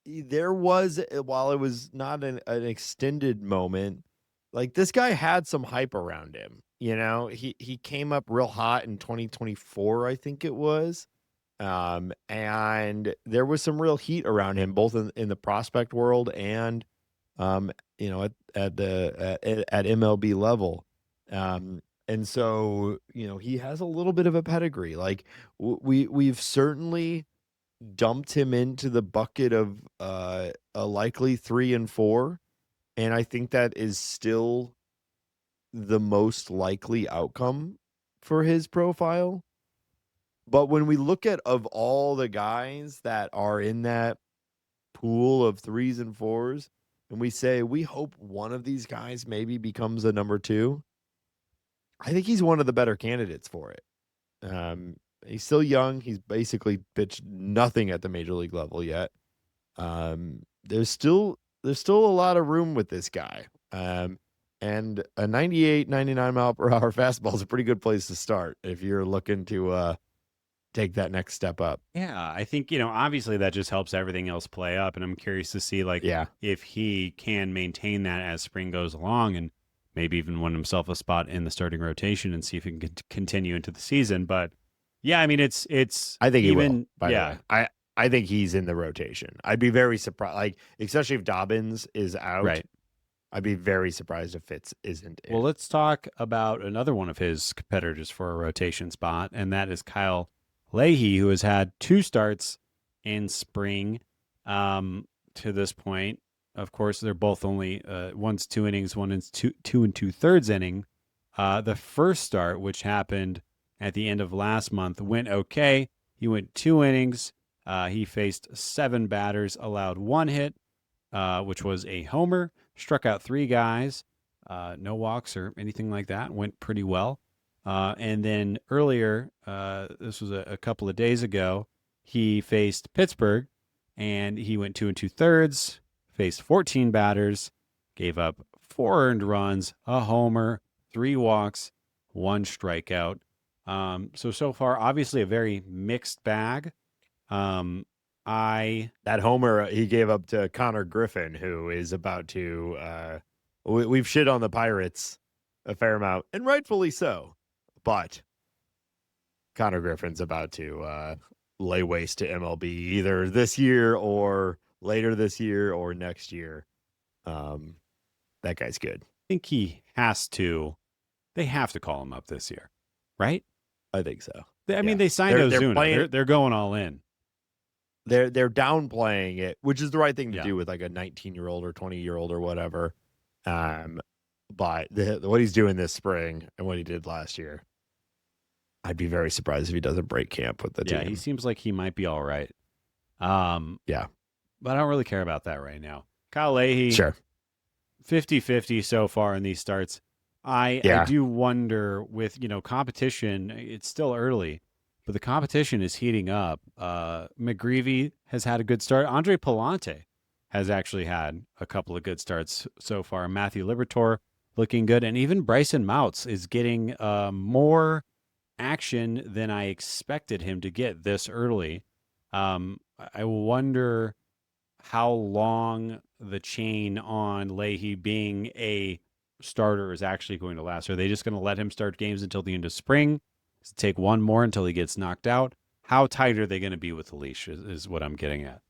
there was, while it was not an extended moment, like this guy had some hype around him. He came up real hot in 2024, I think it was. And there was some real heat around him, both in the prospect world and, at MLB level. And so, he has a little bit of a pedigree. Like we've certainly dumped him into the bucket of a likely 3 and 4, and I think that is still the most likely outcome for his profile. But when we look at of all the guys that are in that pool of 3s and 4s, and we say we hope one of these guys maybe becomes a number 2, I think he's one of the better candidates for it. He's still young. He's basically pitched nothing at the major league level yet. There's still a lot of room with this guy. And a 98, 99 mile per hour fastball is a pretty good place to start if you're looking to take that next step up. Yeah, I think, obviously that just helps everything else play up. And I'm curious to see, like, if he can maintain that as spring goes along and maybe even win himself a spot in the starting rotation and see if he can continue into the season. But yeah, I mean, it's I think even, he will, by the way. I think he's in the rotation. I'd be very surprised, like, especially if Dobbins is out. Right. I'd be very surprised if Fitz isn't in. Well, let's talk about another one of his competitors for a rotation spot, and that is Kyle Leahy, who has had 2 starts in spring to this point. Of course, they're both only one's 2 innings, one is 2 2.2 inning. The first start, which happened at the end of last month, went okay. He went 2 innings. He faced 7 batters, allowed 1 hit, which was a homer, struck out 3 guys, no walks or anything like that. Went pretty well. And then earlier, this was a couple of days ago, he faced Pittsburgh, and he went 2 2/3, faced 14 batters, gave up 4 earned runs, a homer, 3 walks, 1 strikeout. So far, obviously a very mixed bag. That homer he gave up to Connor Griffin, who is about to we've shit on the Pirates a fair amount, and rightfully so. But Connor Griffin's about to lay waste to MLB either this year or later this year or next year. That guy's good. I think they have to call him up this year, right? I think so. I mean, they signed Ozuna. They're going all in. They're downplaying it, which is the right thing to do with like a 19-year-old or 20-year-old or whatever. But what he's doing this spring and what he did last year, I'd be very surprised if he doesn't break camp with the team. Yeah, he seems like he might be all right. But I don't really care about that right now. Kyle Leahy, sure, 50-50 so far in these starts. I Yeah. do wonder with, competition, it's still early, but the competition is heating up. McGreevy has had a good start. Andre Palante has actually had a couple of good starts so far. Matthew Liberatore looking good. And even Bryson Mouts is getting more action than I expected him to get this early. I wonder how long the chain on Leahy being a starter is actually going to last. Are they just going to let him start games until the end of spring? Does it take one more until he gets knocked out? How tight are they going to be with the leash is what I'm getting at.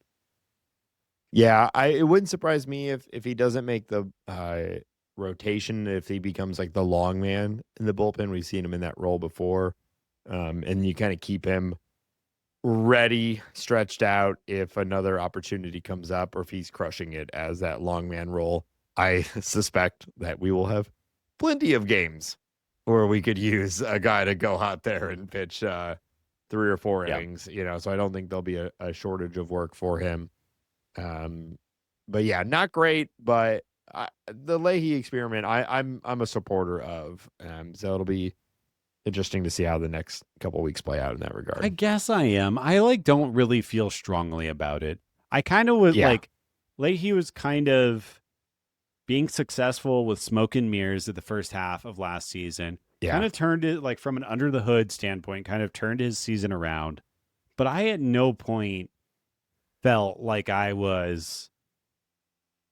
Yeah, it wouldn't surprise me if he doesn't make the rotation, if he becomes like the long man in the bullpen. We've seen him in that role before. And you kind of keep him ready, stretched out if another opportunity comes up or if he's crushing it as that long man role. I suspect that we will have plenty of games where we could use a guy to go out there and pitch 3 or 4 Yeah. innings, so I don't think there'll be a shortage of work for him. But yeah, not great, but the Leahy experiment, I'm a supporter of. So it'll be interesting to see how the next couple weeks play out in that regard. I guess I am. I don't really feel strongly about it. I kind of was Yeah. Leahy was kind of being successful with smoke and mirrors at the first half of last season. Yeah. Kind of turned it from an under the hood standpoint, kind of turned his season around. But I at no point felt like I was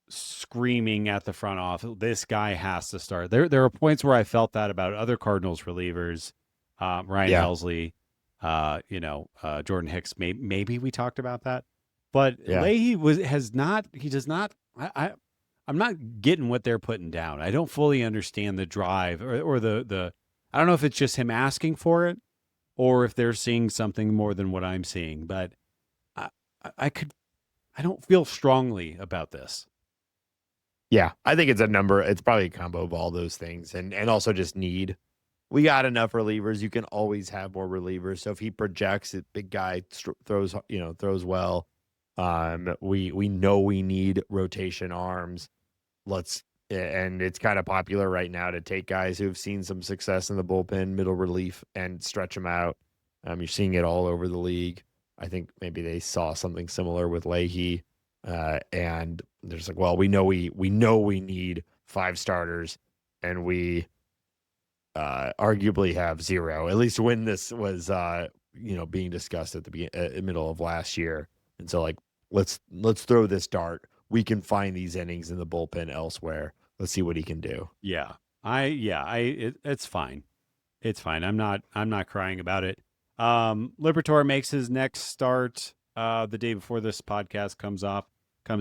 screaming at the front office, this guy has to start. There are points where I felt that about other Cardinals relievers, Ryan Helsley, Jordan Hicks. Maybe we talked about that, but Leahy does not. I'm not getting what they're putting down. I don't fully understand the drive or the. I don't know if it's just him asking for it, or if they're seeing something more than what I'm seeing. But I don't feel strongly about this. Yeah, I think it's a number. It's probably a combo of all those things, and also just need. We got enough relievers. You can always have more relievers. So if he projects it, big guy throws well. We know we need rotation arms. And it's kind of popular right now to take guys who've seen some success in the bullpen, middle relief, and stretch them out. You're seeing it all over the league. I think maybe they saw something similar with Leahy. And there's like, well, we know we need 5 starters, and we arguably have 0. At least when this was being discussed at the middle of last year. And so like, let's throw this dart. We can find these innings in the bullpen elsewhere. Let's see what he can do. Yeah, it's fine. It's fine. I'm not crying about it. Liberatore makes his next start the day before this podcast comes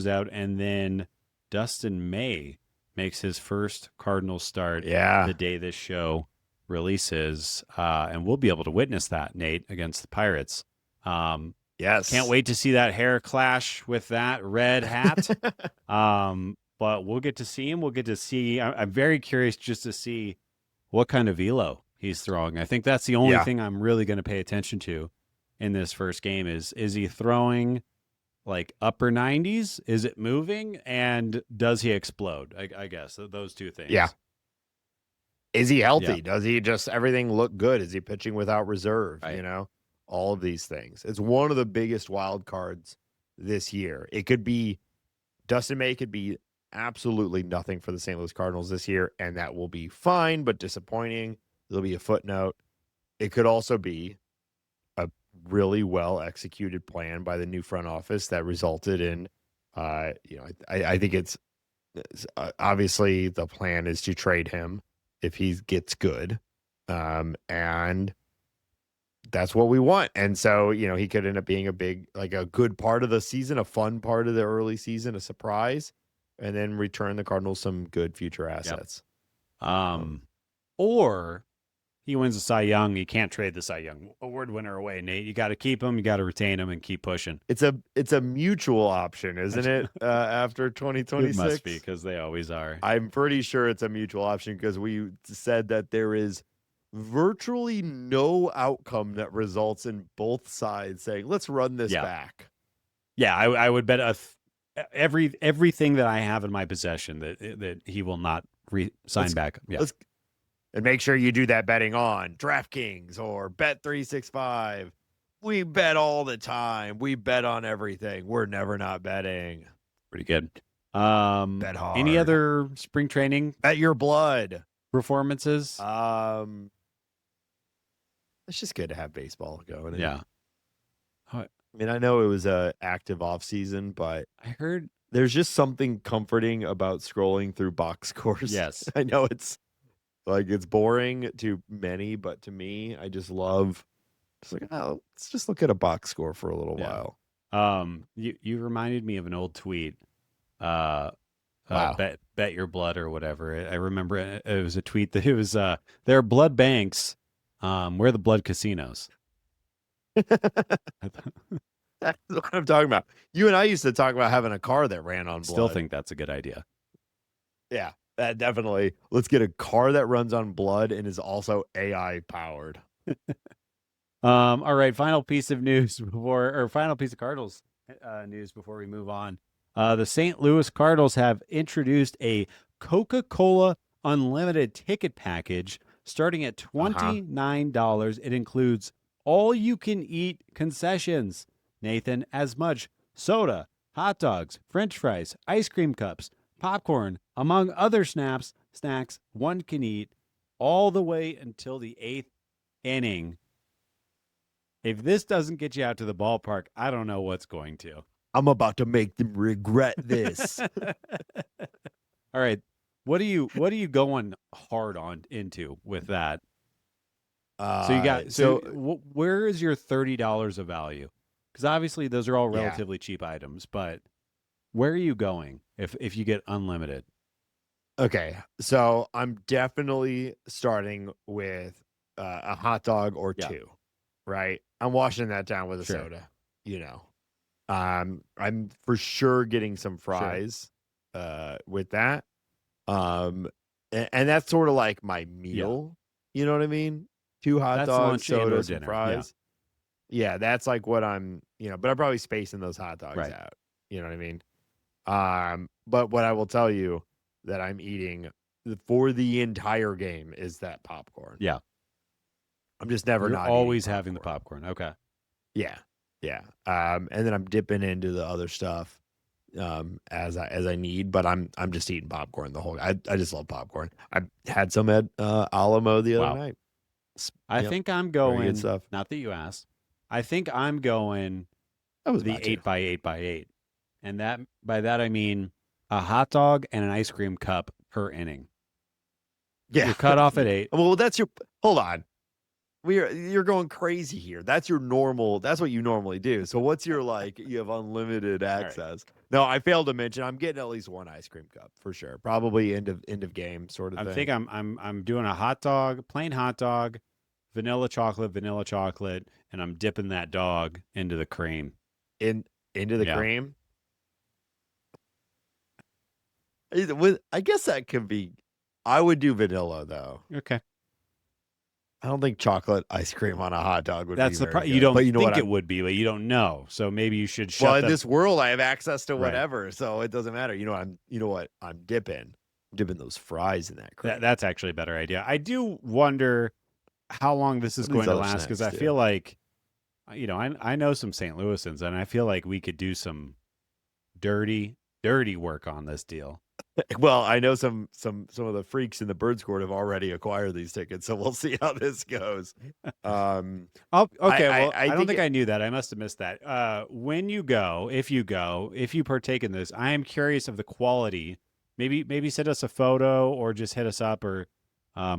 out, and then Dustin May makes his first Cardinals start the day this show releases, and we'll be able to witness that, Nate, against the Pirates. Yes, can't wait to see that hair clash with that red hat. But we'll get to see him. We'll get to see. I'm very curious just to see what kind of velo he's throwing. I think that's the only thing I'm really going to pay attention to in this first game is he throwing like upper 90s? Is it moving? And does he explode? I guess those two things. Yeah. Is he healthy? Yeah. Does he just everything look good? Is he pitching without reserve? Right. All of these things. It's one of the biggest wild cards this year. It could be Dustin May could be absolutely nothing for the St. Louis Cardinals this year, and that will be fine, but disappointing. There'll be a footnote. It could also be a really well executed plan by the new front office that resulted in, I think it's obviously the plan is to trade him if he gets good, and that's what we want. And so, he could end up being a good part of the season, a fun part of the early season, a surprise, and then return the Cardinals some good future assets. Yep. Or he wins the Cy Young. You can't trade the Cy Young award winner away, Nate. You got to keep him. You got to retain him and keep pushing. It's a mutual option, isn't it? After 2026, it must be because they always are. I'm pretty sure it's a mutual option because we said that there is virtually no outcome that results in both sides saying, "Let's run this back." Yeah, I would bet everything that I have in my possession that he will not sign back. Yeah. And make sure you do that betting on DraftKings or Bet365. We bet all the time. We bet on everything. We're never not betting. Pretty good. Bet Any hard. other spring training Bet your blood. performances? It's just good to have baseball going. Yeah. I mean, I know it was a active off season, but I heard there's just something comforting about scrolling through box scores. Yes. I know it's boring to many, but to me, I just love let's just look at a box score for a little while. You reminded me of an old tweet. Wow. Bet your blood or whatever. I remember it was a tweet that it was there are blood banks. Where the blood casinos. That's what I'm talking about. You and I used to talk about having a car that ran on blood. Still think that's a good idea. Yeah, that definitely. Let's get a car that runs on blood and is also AI powered. All right, final piece of Cardinals news before we move on. The St. Louis Cardinals have introduced a Coca-Cola unlimited ticket package starting at $29. It includes all you can eat concessions, Nathan, as much soda, hot dogs, french fries, ice cream cups, popcorn, among other snacks one can eat all the way until the 8th inning. If this doesn't get you out to the ballpark, I don't know what's going to. I'm about to make them regret this. All right. What are you going hard on into with that? Where is your $30 of value? Because obviously those are all relatively cheap items, but where are you going if you get unlimited? Okay, so I'm definitely starting with a hot dog or two, right? I'm washing that down with a soda, I'm for sure getting some fries with that. And that's sort of like my meal. You know what I mean? 2 hot dogs, soda, some fries. Yeah, that's like what I'm, but I'm probably spacing those hot dogs out. You know what I mean? But what I will tell you that I'm eating for the entire game is that popcorn. Yeah. I'm just never You're not always having the popcorn. Okay. Yeah. Yeah. And then I'm dipping into the other stuff as I need, but I'm just eating popcorn the whole. I just love popcorn. I had some at Alamo the other night. I think I'm going. Not that you asked. I think I'm going the 8x8x8, and by that I mean a hot dog and an ice cream cup per inning. Yeah, you're cut off at 8. Well, that's your. Hold on. You're going crazy here. That's your normal. That's what you normally do. So what's your you have unlimited access? Right. No, I failed to mention I'm getting at least one ice cream cup for sure. Probably end of game sort of thing. I think I'm doing a hot dog, plain hot dog, vanilla chocolate, and I'm dipping that dog into the cream. Into the cream? I guess that could be. I would do vanilla though. Okay. I don't think chocolate ice cream on a hot dog would be very good. You don't think it would be, but you don't know. So maybe you should shut in this world, I have access to whatever, so it doesn't matter. You know what? I'm dipping those fries in that cream. That's actually a better idea. I do wonder how long this is going to last because I feel like, I know some St. Louisans, and I feel like we could do some dirty work on this deal. Well, I know some of the freaks in the Birds Court have already acquired these tickets, so we'll see how this goes. I don't think I knew that. I must have missed that. If you partake in this, I am curious of the quality. Maybe send us a photo or just hit us up or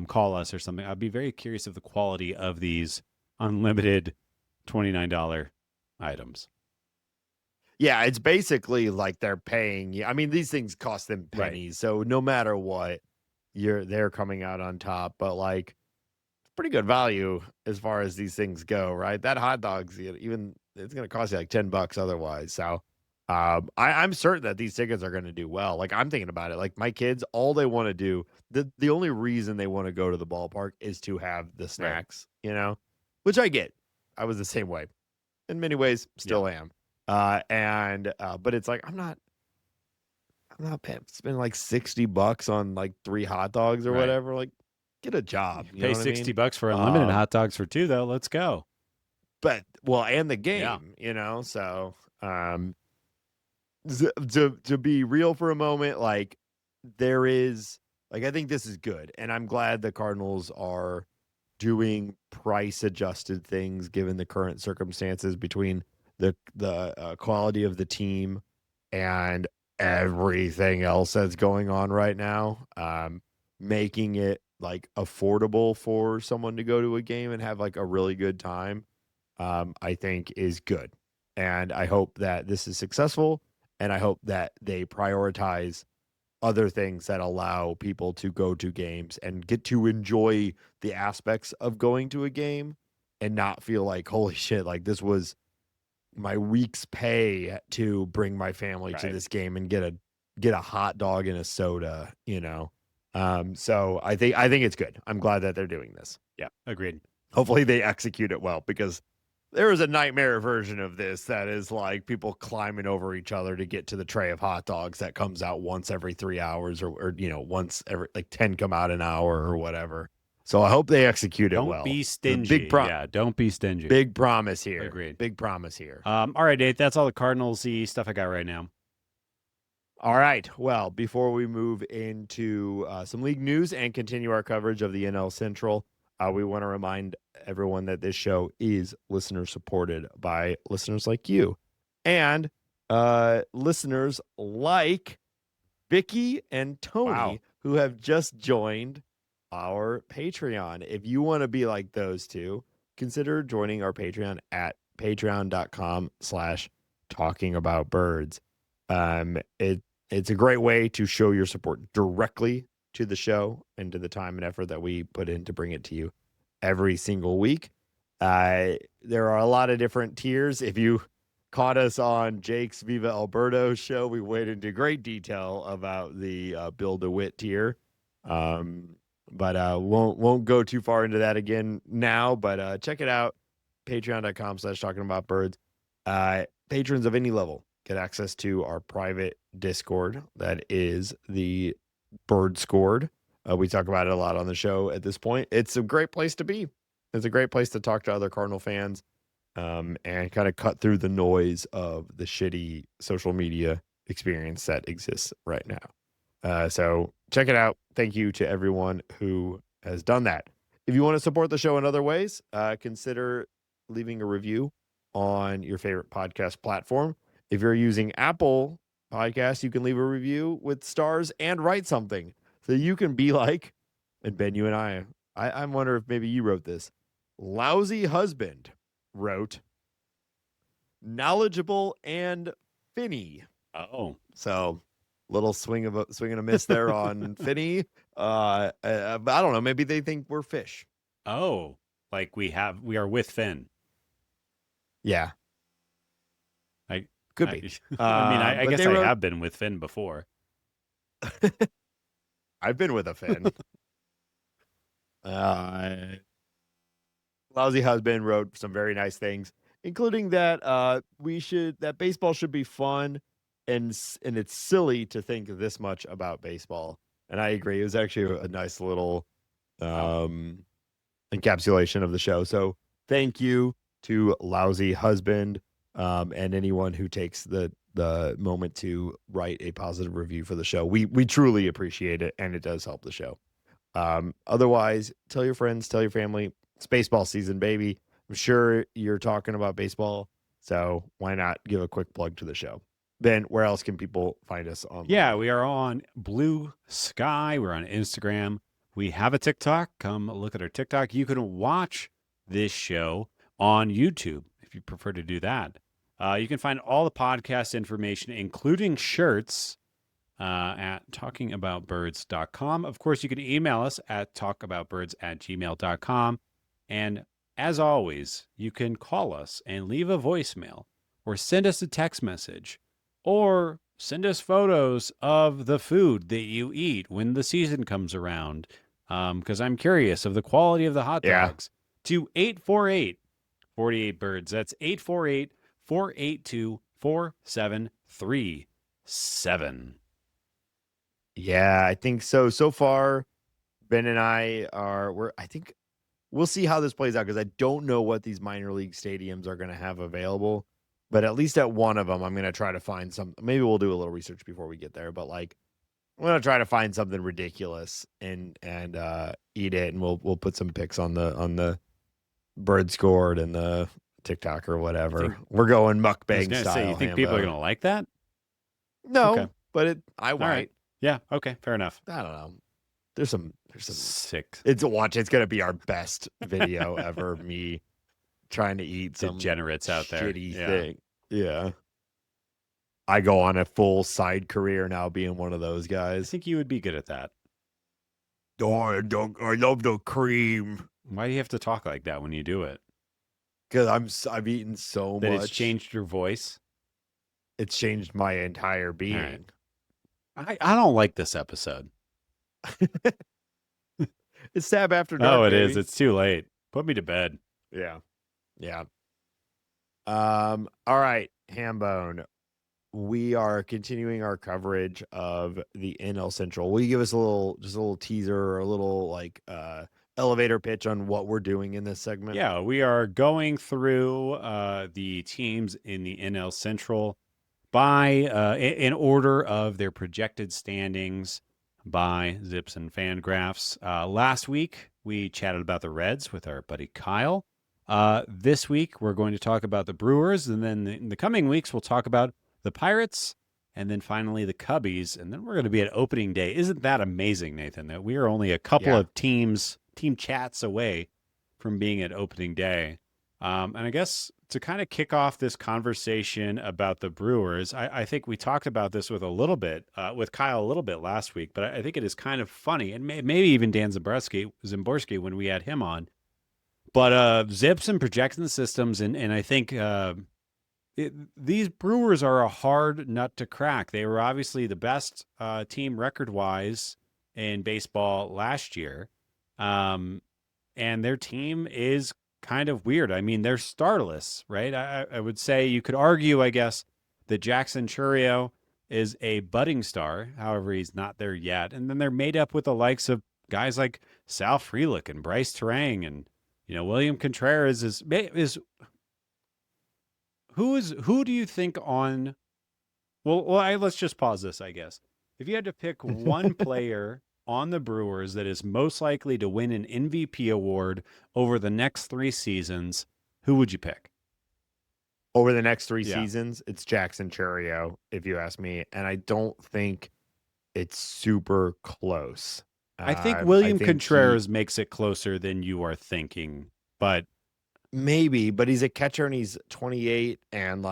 call us or something. I'd be very curious of the quality of these unlimited $29 items. Yeah, it's basically like they're paying you. I mean, these things cost them pennies, so no matter what, they're coming out on top. But pretty good value as far as these things go, right? That hot dog's even it's going to cost you like $10 otherwise. So, I'm certain that these tickets are going to do well. I'm thinking about it. My kids, all they want to do, the only reason they want to go to the ballpark is to have the snacks, which I get. I was the same way, in many ways, still am. But it's I'm not spending $60 on 3 hot dogs or whatever. get a job. You Pay know what I mean? $60 for unlimited hot dogs for 2, though. Let's go. But well, and the game, so to be real for a moment, like there is like I think this is good, and I'm glad the Cardinals are doing price adjusted things given the current circumstances between the quality of the team and everything else that's going on right now, making it like affordable for someone to go to a game and have like a really good time, I think is good. And I hope that this is successful, and I hope that they prioritize other things that allow people to go to games and get to enjoy the aspects of going to a game and not feel like, holy shit, like this was my week's pay to bring my family to this game and get a hot dog and a soda, So I think it's good. I'm glad that they're doing this. Yeah, agreed. Hopefully they execute it well, because there is a nightmare version of this that is like people climbing over each other to get to the tray of hot dogs that comes out once every 3 hours, or once every like 10 come out an hour or whatever. So I hope they execute it well. Don't be stingy. Don't be stingy. Big promise here. Agreed. Big promise here. All right, Nate, that's all the Cardinals-y stuff I got right now. All right. Well, before we move into some league news and continue our coverage of the NL Central, we want to remind everyone that this show is listener supported by listeners like you, and listeners like Vicky and Tony, who have just joined our Patreon. If you want to be like those two, consider joining our Patreon at patreon.com/talkingaboutbirds. It's a great way to show your support directly to the show and to the time and effort that we put in to bring it to you every single week. There are a lot of different tiers. If you caught us on Jake's Viva Alberto show, we went into great detail about the Bill DeWitt tier. But won't go too far into that again now, but check it out. Patreon.com/talkingaboutbirds. Patrons of any level get access to our private Discord. That is the Bird Scored. We talk about it a lot on the show at this point. It's a great place to be. It's a great place to talk to other Cardinal fans, and kind of cut through the noise of the shitty social media experience that exists right now. So check it out. Thank you to everyone who has done that. If you want to support the show in other ways, consider leaving a review on your favorite podcast platform. If you're using Apple Podcasts, you can leave a review with stars and write something. So you can be like, and Ben, you and I wonder if maybe you wrote this. Lousy Husband wrote, knowledgeable and finny. Oh, so little swing and a miss there on finny. I don't know. Maybe they think we're fish. Oh, like we are with Finn. Yeah. Could be. I guess I have been with Finn before. I've been with a Finn. Lousy Husband wrote some very nice things, including that that baseball should be fun, and it's silly to think this much about baseball. And I agree. It was actually a nice little encapsulation of the show. So thank you to Lousy Husband. And anyone who takes the moment to write a positive review for the show. We truly appreciate it, and it does help the show. Otherwise, tell your friends, tell your family. It's baseball season, baby. I'm sure you're talking about baseball, so why not give a quick plug to the show? Ben, where else can people find us online? Yeah, we are on Blue Sky. We're on Instagram. We have a TikTok. Come look at our TikTok. You can watch this show on YouTube if you prefer to do that. You can find all the podcast information, including shirts, at talkingaboutbirds.com. Of course, you can email us at talkaboutbirds@gmail.com. And as always, you can call us and leave a voicemail, or send us a text message, or send us photos of the food that you eat when the season comes around, because I'm curious of the quality of the hot dogs, to 848-48-BIRDS. That's 848-482-4737. Yeah, I think so. So far, Ben and I I think we'll see how this plays out because I don't know what these minor league stadiums are going to have available. But at least at one of them, I'm going to try to find some. Maybe we'll do a little research before we get there. But like, I'm going to try to find something ridiculous and eat it, and we'll put some pics on the bird scored and the TikTok or whatever. We're going I was mukbang gonna style. say, you think people are gonna like that? No, Okay. but I All might. right. Yeah. Okay. Fair enough. I don't know. There's some Sick It's gonna be our best video ever. Me trying to eat some degenerates out there. shitty Yeah. thing. Yeah. I go on a full side career now being one of those I guys. think you would be good at that. Oh, I love the cream. Why do you have to talk like that when you do it? Because I've eaten so That much. it's changed your voice. It's changed my entire being. Right. I don't like this episode. It's Stab After Dark. Oh, it baby. is. It's too late. Put me to bed. Yeah. Yeah. All right, Hambone. We are continuing our coverage of the NL Central. Will you give us a little teaser or a little like elevator pitch on what we're doing in this segment? Yeah, we are going through the teams in the NL Central by in order of their projected standings by Zips and Fangraphs. Last week we chatted about the Reds with our buddy Kyle. This week we're going to talk about the Brewers, and then in the coming weeks we'll talk about the Pirates, and then finally the Cubbies, and then we're going to be at opening day. Isn't that amazing, Nathan, that we are only a couple of team chats away from being at opening day? And I guess to kind of kick off this conversation about the Brewers, I think we talked about this with Kyle a little bit last week, but I think it is kind of funny, and maybe even Dan Zimborski when we had him on. But Zips and projection systems, and I think these Brewers are a hard nut to crack. They were obviously the best team record-wise in baseball last year, and their team is kind of weird. I mean, they're starless, right? I would say you could argue, I guess, that Jackson Chourio is a budding star. However, he's not there yet. And then they're made up with the likes of guys like Sal Frelick and Bryce Terang, and William Contreras is who do you think on? Well, let's just pause this, I guess. If you had to pick one player on the Brewers that is most likely to win an MVP award over the next 3 seasons, who would you pick? Over the next 3 seasons, it's Jackson Chourio, if you ask me, and I don't think it's super close. I think William Contreras makes it closer than you are thinking, but maybe. But he's a catcher and he's 28, and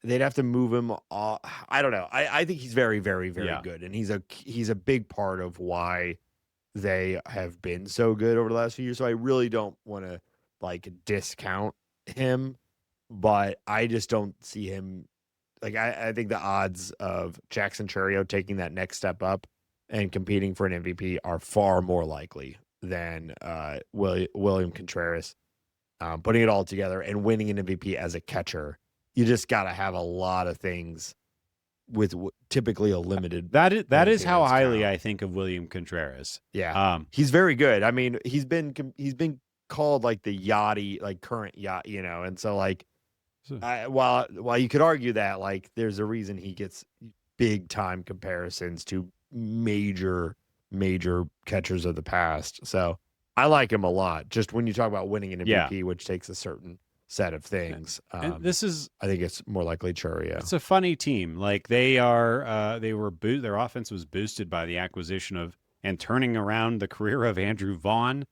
they'd have to move him off. I don't know. I think he's very, very, very good, and he's a big part of why they have been so good over the last few years. So I really don't want to discount him, but I just don't see him. I think the odds of Jackson Chourio taking that next step up and competing for an MVP are far more likely than William Contreras putting it all together and winning an MVP as a catcher. You just got to have a lot of things with typically a limited. That is how highly I think of William Contreras. Yeah, he's very good. I mean, he's been called like the Yachty, current yacht, and so while you could argue that there's a reason he gets big time comparisons to major catchers of the past. So I like him a lot. Just when you talk about winning an MVP, which takes a certain set of things. And I think it's more likely Chourio. It's a funny team. Their offense was boosted by the acquisition of and turning around the career of Andrew Vaughn,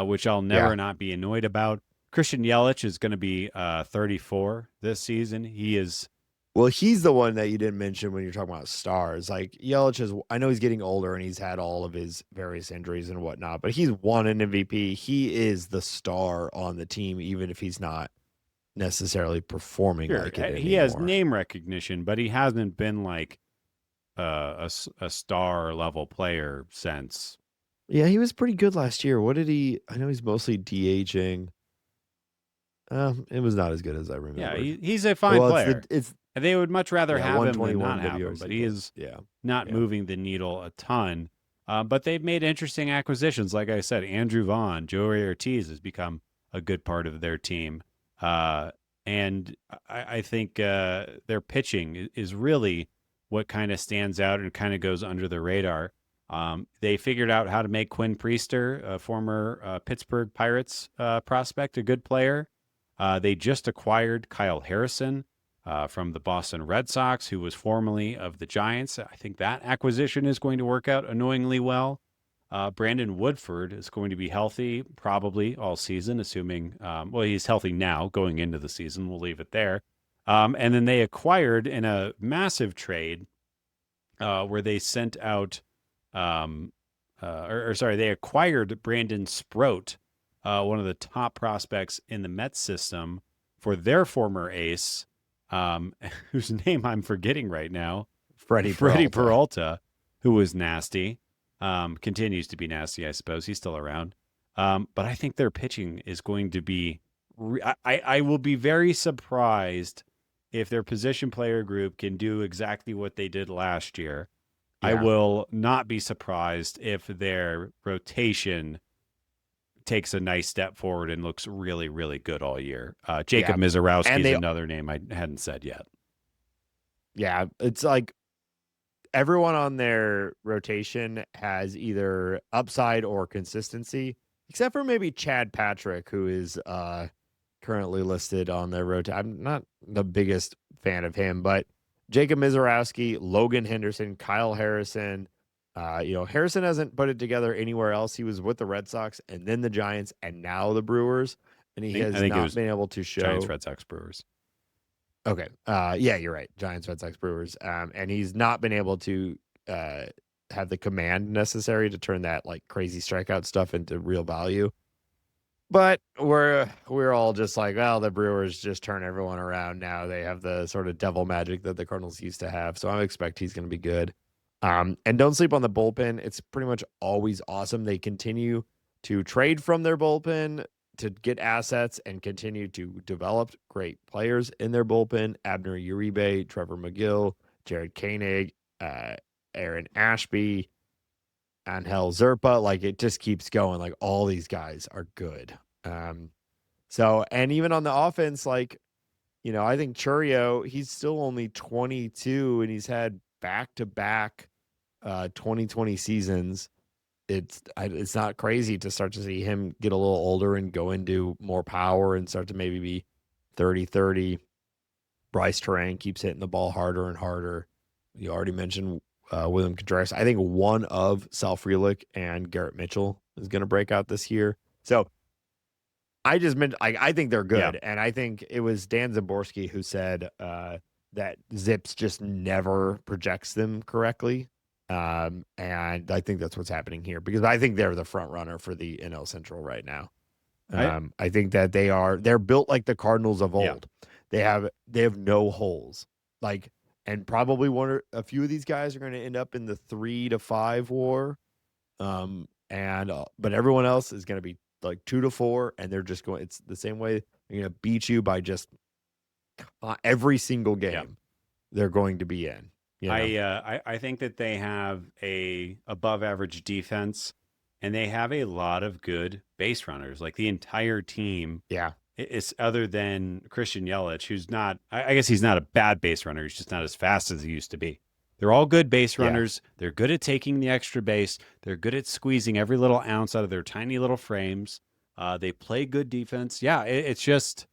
which I'll never not be annoyed about. Christian Yelich is going to be 34 this season. He's the one that you didn't mention when you're talking about stars. Yelich I know he's getting older and he's had all of his various injuries and whatnot, but he's won an MVP. He is the star on the team, even if he's not necessarily performing like it anymore. He has name recognition, but he hasn't been a star level player since. Yeah, he was pretty good last year. What did he? I know he's mostly DHing. It was not as good as I remember. Yeah, he's a fine player. They would much rather have him than not have him, but he is not moving the needle a ton. But they've made interesting acquisitions. Like I said, Andrew Vaughn, Joey Ortiz has become a good part of their team. And I think their pitching is really what kind of stands out and kind of goes under the radar. They figured out how to make Quinn Priester, a former Pittsburgh Pirates prospect, a good player. They just acquired Kyle Harrison from the Boston Red Sox, who was formerly of the Giants. I think that acquisition is going to work out annoyingly well. Brandon Woodford is going to be healthy probably all season, assuming, well, he's healthy now going into the season. We'll leave it there. And then they acquired in a massive trade where they sent out, sorry, they acquired Brandon Sproat, one of the top prospects in the Mets system, for their former ace, whose name I'm forgetting right now, Freddie Peralta, who was nasty. Continues to be nasty, I suppose. He's still around. But I think their pitching is going to be. I will be very surprised if their position player group can do exactly what they did last year. Yeah. I will not be surprised if their rotation takes a nice step forward and looks really, really good all year. Jacob Mizorowski is another name I hadn't said yet. Yeah, it's like everyone on their rotation has either upside or consistency, except for maybe Chad Patrick, who is currently listed on their rotation. I'm not the biggest fan of him, but Jacob Mizorowski, Logan Henderson, Kyle Harrison. Harrison hasn't put it together anywhere else. He was with the Red Sox and then the Giants and now the Brewers, and he has not been able to show. Giants, Red Sox, Brewers. Okay. Yeah, you're right. Giants, Red Sox, Brewers. And he's not been able to have the command necessary to turn that like crazy strikeout stuff into real value. But we're all just like, well, the Brewers just turn everyone around now. They have the sort of devil magic that the Cardinals used to have. So I expect he's going to be good. And don't sleep on the bullpen. It's pretty much always awesome. They continue to trade from their bullpen to get assets and continue to develop great players in their bullpen. Abner Uribe, Trevor McGill, Jared Koenig, Aaron Ashby, Angel Zerpa. Like it just keeps going. Like all these guys are good. And even on the offense, like, I think Churio, he's still only 22 and he's had back-to-back 2020 seasons. It's not crazy to start to see him get a little older and go into more power and start to maybe be 30-30. Bryce Terang keeps hitting the ball harder and harder. You already mentioned William Contreras. I think one of Sal Frelick and Garrett Mitchell is going to break out this year. So I just meant I think they're good. Yeah. And I think it was Dan Zaborski who said that Zips just never projects them correctly. And I think that's what's happening here because I think they're the front runner for the NL Central right now. I think that they're built like the Cardinals of old. Yeah. They have no holes. Like, and probably a few of these guys are going to end up in the 3 to 5 war. But everyone else is going to be like 2 to 4, and they're just going. It's the same way they're going to beat you by just every single game they're going to be in. I think that they have a above average defense, and they have a lot of good base runners. Like the entire team, it's other than Christian Yelich, who's not. I guess he's not a bad base runner. He's just not as fast as he used to be. They're all good base runners. They're good at taking the extra base. They're good at squeezing every little ounce out of their tiny little frames. They play good defense. Yeah, it's just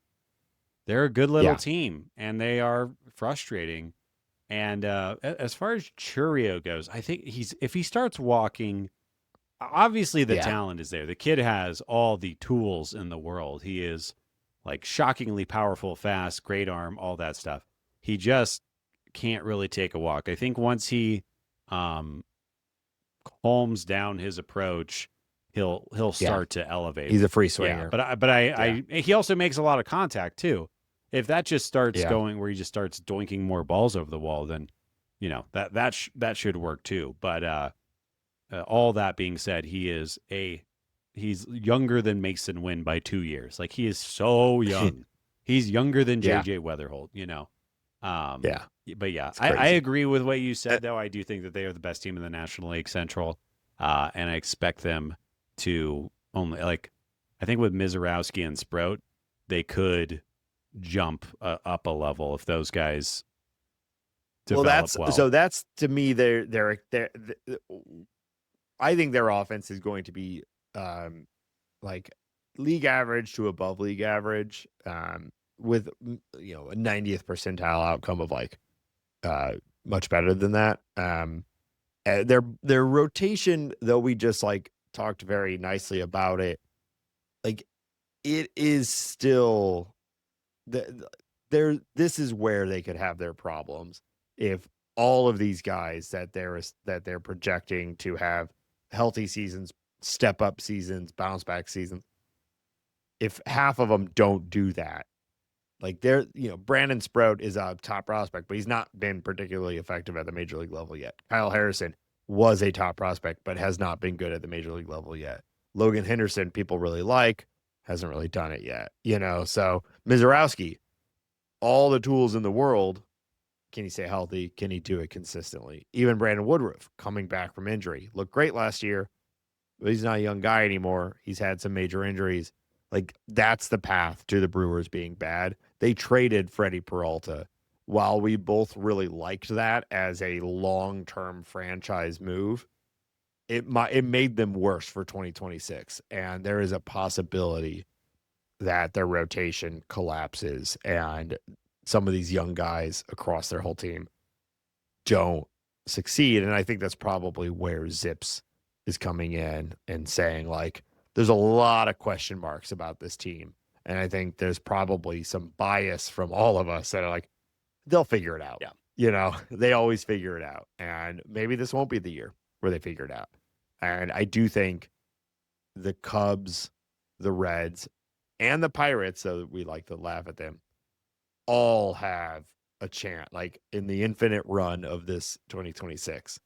they're a good little team, and they are frustrating. And as far as Churio goes, I think if he starts walking, obviously the talent is there. The kid has all the tools in the world. He is like shockingly powerful, fast, great arm, all that stuff. He just can't really take a walk. I think once he calms down his approach, he'll start to elevate. He's a free swinger. But he also makes a lot of contact too. If that just starts going where he just starts doinking more balls over the wall, then that should work too. But all that being said, he's younger than Mason Wynn by 2 years. Like he is so young. He's younger than JJ Wetherholt. But I agree with what you said though. I do think that they are the best team in the National League Central. And I expect them to only like, I think with Mizorowski and Sprout, they could jump up a level if those guys Well, develop well. that's to me, I think their offense is going to be like league average to above league average, with a 90th percentile outcome of like much better than that. Their rotation, though, we just like talked very nicely about it. Like it is still this is where they could have their problems if all of these guys that they're projecting to have healthy seasons, step up seasons, bounce back seasons, if half of them don't do that, like Brandon Sprout is a top prospect, but he's not been particularly effective at the major league level yet. Kyle Harrison was a top prospect, but has not been good at the major league level yet. Logan Henderson, people really like, hasn't really done it yet. So Mizorowski, all the tools in the world. Can he stay healthy? Can he do it consistently? Even Brandon Woodruff, coming back from injury, looked great last year, but he's not a young guy anymore. He's had some major injuries. Like, that's the path to the Brewers being bad. They traded Freddie Peralta. While we both really liked that as a long-term franchise move, it made them worse for 2026. And there is a possibility that their rotation collapses and some of these young guys across their whole team don't succeed. And I think that's probably where Zips is coming in and saying, like, there's a lot of question marks about this team. And I think there's probably some bias from all of us that are like, they'll figure it out. Yeah. They always figure it out. And maybe this won't be the year where they figure it out. And I do think the Cubs, the Reds, and the Pirates, so we like to laugh at them, all have a chance, like in the infinite run of this 2026.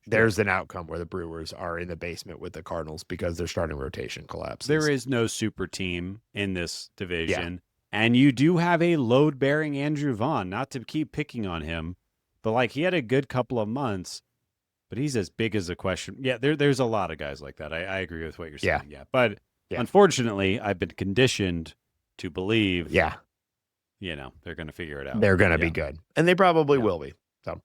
There's an outcome where the Brewers are in the basement with the Cardinals because their starting rotation collapses. There is no super team in this division. And you do have a load-bearing Andrew Vaughn, not to keep picking on him, but like he had a good couple of months, but he's as big as a question. Yeah, there's a lot of guys like that. I agree with what you're saying. Yeah. But unfortunately, I've been conditioned to believe, they're going to figure it out. They're going to be good. And they probably will be. So,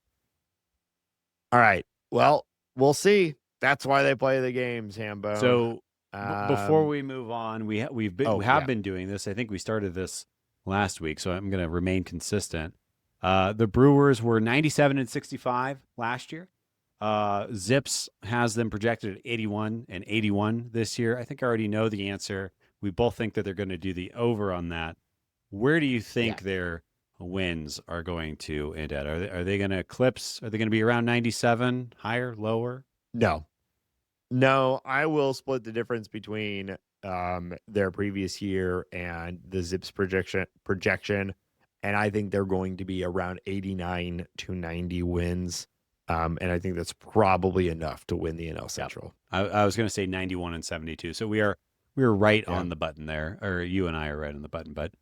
all right. Well, we'll see. That's why they play the games, Hambo. So before we move on, we have been doing this. I think we started this last week, so I'm going to remain consistent. The Brewers were 97-65 last year. Zips has them projected at 81-81 this year. I think I already know the answer. We both think that they're going to do the over on that. Where do you think their wins are going to end at? Are they going to eclipse? Are they going to be around 97, higher, lower? No, I will split the difference between their previous year and the Zips projection, and I think they're going to be around 89 to 90 wins. And I think that's probably enough to win the NL Central. I was going to say 91-72. So we are right on the button there, or you and I are right on the button. But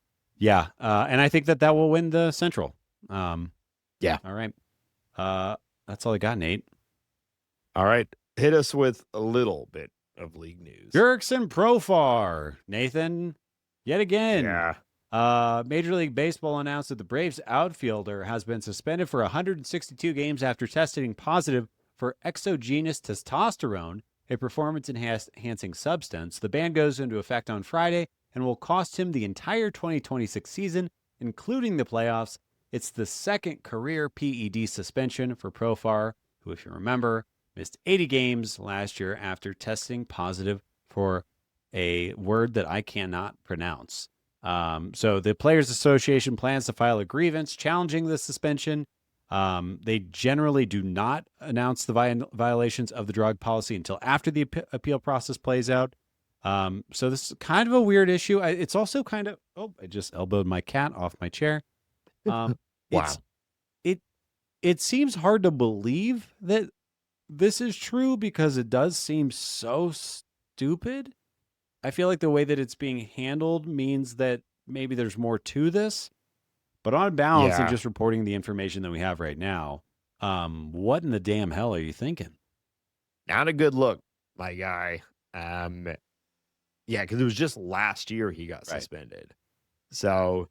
and I think that will win the Central. All right. That's all I got, Nate. All right. Hit us with a little bit of league news. Jurickson Profar, Nathan, yet again. Major League Baseball announced that the Braves outfielder has been suspended for 162 games after testing positive for exogenous testosterone, a performance-enhancing substance. The ban goes into effect on Friday and will cost him the entire 2026 season, including the playoffs. It's the second career PED suspension for Profar, who, if you remember, missed 80 games last year after testing positive for a word that I cannot pronounce. So the Players Association plans to file a grievance challenging the suspension. They generally do not announce the violations of the drug policy until after the appeal process plays out. So this is kind of a weird issue. It's also kind of, I just elbowed my cat off my chair. Wow. It seems hard to believe that this is true because it does seem so stupid. I feel like the way that it's being handled means that maybe there's more to this. But on balance and just reporting the information that we have right now, what in the damn hell are you thinking? not a good look, my guy. Yeah, because it was just last year he got Right. suspended. So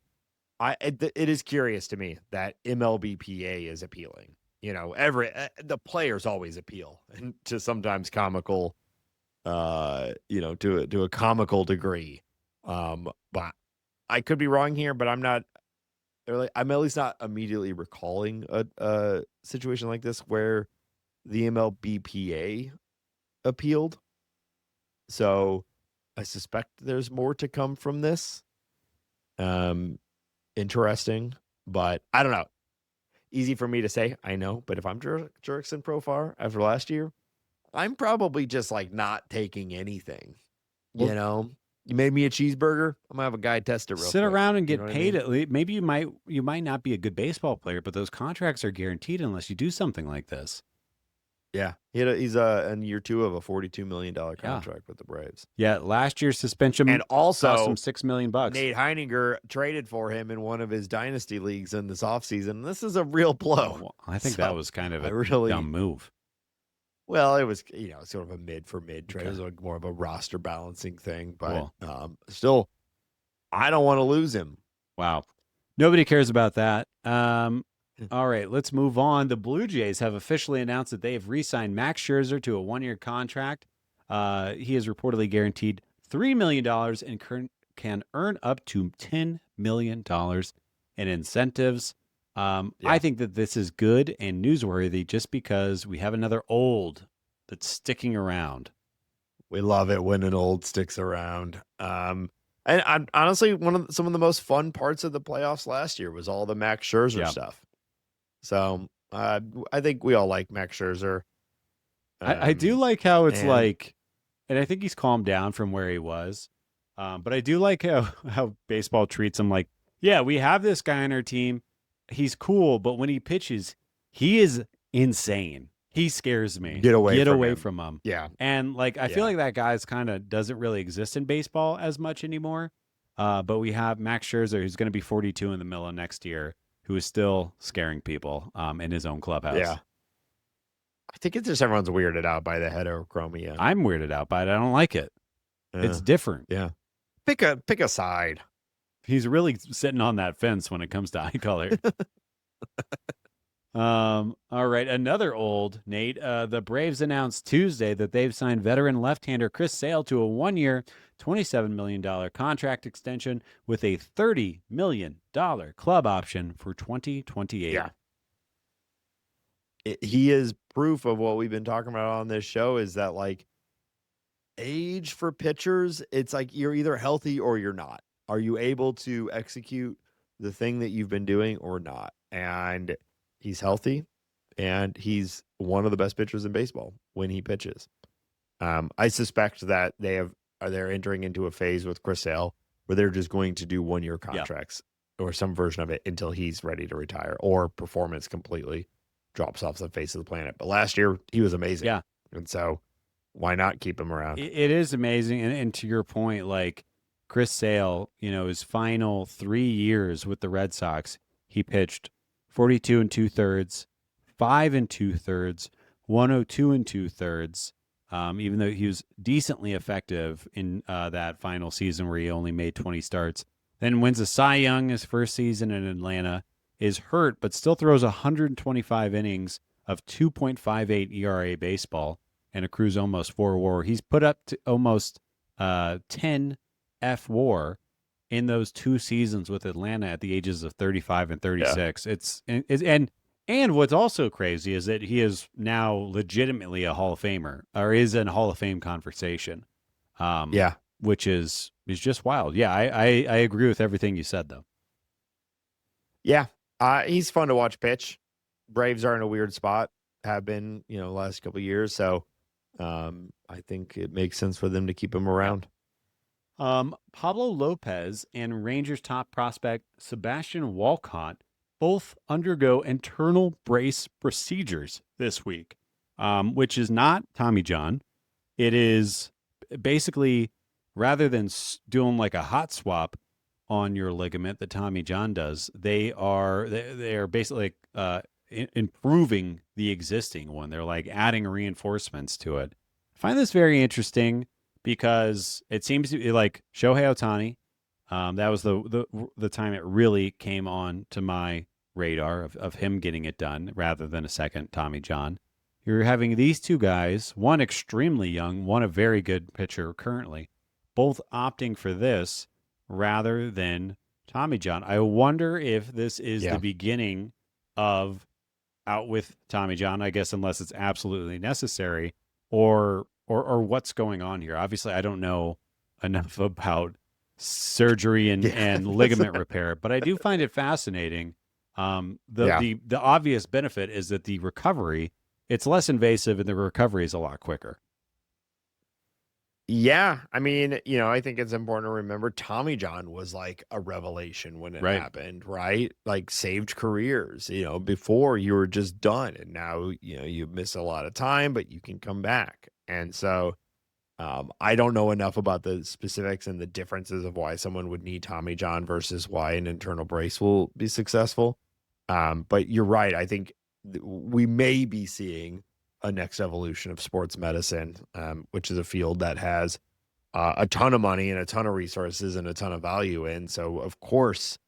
it is curious to me that MLBPA is appealing. The players always appeal, and to sometimes comical, to a comical degree. But I could be wrong here, but I'm not. I'm at least not immediately recalling a situation like this where the MLBPA appealed. So I suspect there's more to come from this. Interesting, but I don't know. Easy for me to say, I know, but if I'm Jurickson Profar after last year, I'm probably just like not taking anything. Well, You made me a cheeseburger. I'm gonna have a guy test it real sit quick. around and You get know what I paid mean? at least. Maybe you might not be a good baseball player, but those contracts are guaranteed unless you do something like this. Yeah, he's in year 2 of a $42 million contract with the Braves. Yeah, last year's suspension And cost him also, $6 million. Nate Heininger traded for him in one of his dynasty leagues in this offseason. This is a real blow. Well, I think that was kind of a dumb move. Well, it was, sort of a mid for mid trade. It was like more of a roster balancing thing, but still, I don't want to lose him. Wow. Nobody cares about that. All right, let's move on. The Blue Jays have officially announced that they have re-signed Max Scherzer to a 1-year contract. He is reportedly guaranteed $3 million and can earn up to $10 million in incentives. I think that this is good and newsworthy just because we have another old that's sticking around. We love it when an old sticks around. And honestly, some of the most fun parts of the playoffs last year was all the Max Scherzer stuff. So I think we all like Max Scherzer. I do like how it's like, and I think he's calmed down from where he was. But I do like how baseball treats him like, yeah, we have this guy on our team. He's cool, but when he pitches, he is insane. He scares me. Get away from him. Yeah. And like I feel like that guy's kind of doesn't really exist in baseball as much anymore. But we have Max Scherzer, who's going to be 42 in the middle of next year, who is still scaring people in his own clubhouse. Yeah. I think it's just everyone's weirded out by the heterochromia. I'm weirded out by it. I don't like it. It's different. Yeah. Pick a side. He's really sitting on that fence when it comes to eye color. All right. Another old, Nate. The Braves announced Tuesday that they've signed veteran left-hander Chris Sale to a 1-year, $27 million contract extension with a $30 million club option for 2028. Yeah. He is proof of what we've been talking about on this show is that, like, age for pitchers, it's like you're either healthy or you're not. Are you able to execute the thing that you've been doing or not? And he's healthy, and he's one of the best pitchers in baseball when he pitches. I suspect that they're entering into a phase with Chris Sale where they're just going to do 1-year contracts or some version of it until he's ready to retire or performance completely drops off the face of the planet. But last year he was amazing. Yeah. And so why not keep him around? It is amazing. And to your point, like Chris Sale, his final 3 years with the Red Sox, he pitched 42 2/3, 5 2/3, 102 2/3. Even though he was decently effective in that final season where he only made 20 starts, then wins a Cy Young his first season in Atlanta, is hurt, but still throws 125 innings of 2.58 ERA baseball and accrues almost 4 WAR. He's put up to almost 10 F WAR in those 2 seasons with Atlanta at the ages of 35 and 36. Yeah. And what's also crazy is that he is now legitimately a Hall of Famer, or is in Hall of Fame conversation. Which is just wild. Yeah, I agree with everything you said, though. Yeah, he's fun to watch pitch. Braves are in a weird spot, have been, the last couple of years. So I think it makes sense for them to keep him around. Pablo Lopez and Rangers top prospect Sebastian Walcott both undergo internal brace procedures this week, which is not Tommy John. It is basically, rather than doing like a hot swap on your ligament that Tommy John does, they are basically improving the existing one. They're like adding reinforcements to it. I find this very interesting because it seems to be like Shohei Ohtani. That was the time it really came on to my radar of him getting it done rather than a second Tommy John. You're having these two guys, one extremely young, one a very good pitcher currently, both opting for this rather than Tommy John. I wonder if this is the Yeah. beginning of out with Tommy John, I guess, unless it's absolutely necessary, or what's going on here. Obviously, I don't know enough about surgery and, Yeah. and ligament repair, but I do find it fascinating. The Yeah. the obvious benefit is that the recovery, it's less invasive and the recovery is a lot quicker. Yeah, I mean, I think it's important to remember Tommy John was like a revelation when it Right. happened, right? Like saved careers, before you were just done and now, you miss a lot of time, but you can come back. And so I don't know enough about the specifics and the differences of why someone would need Tommy John versus why an internal brace will be successful. But you're right. I think we may be seeing a next evolution of sports medicine, which is a field that has a ton of money and a ton of resources and a ton of value in. So of course,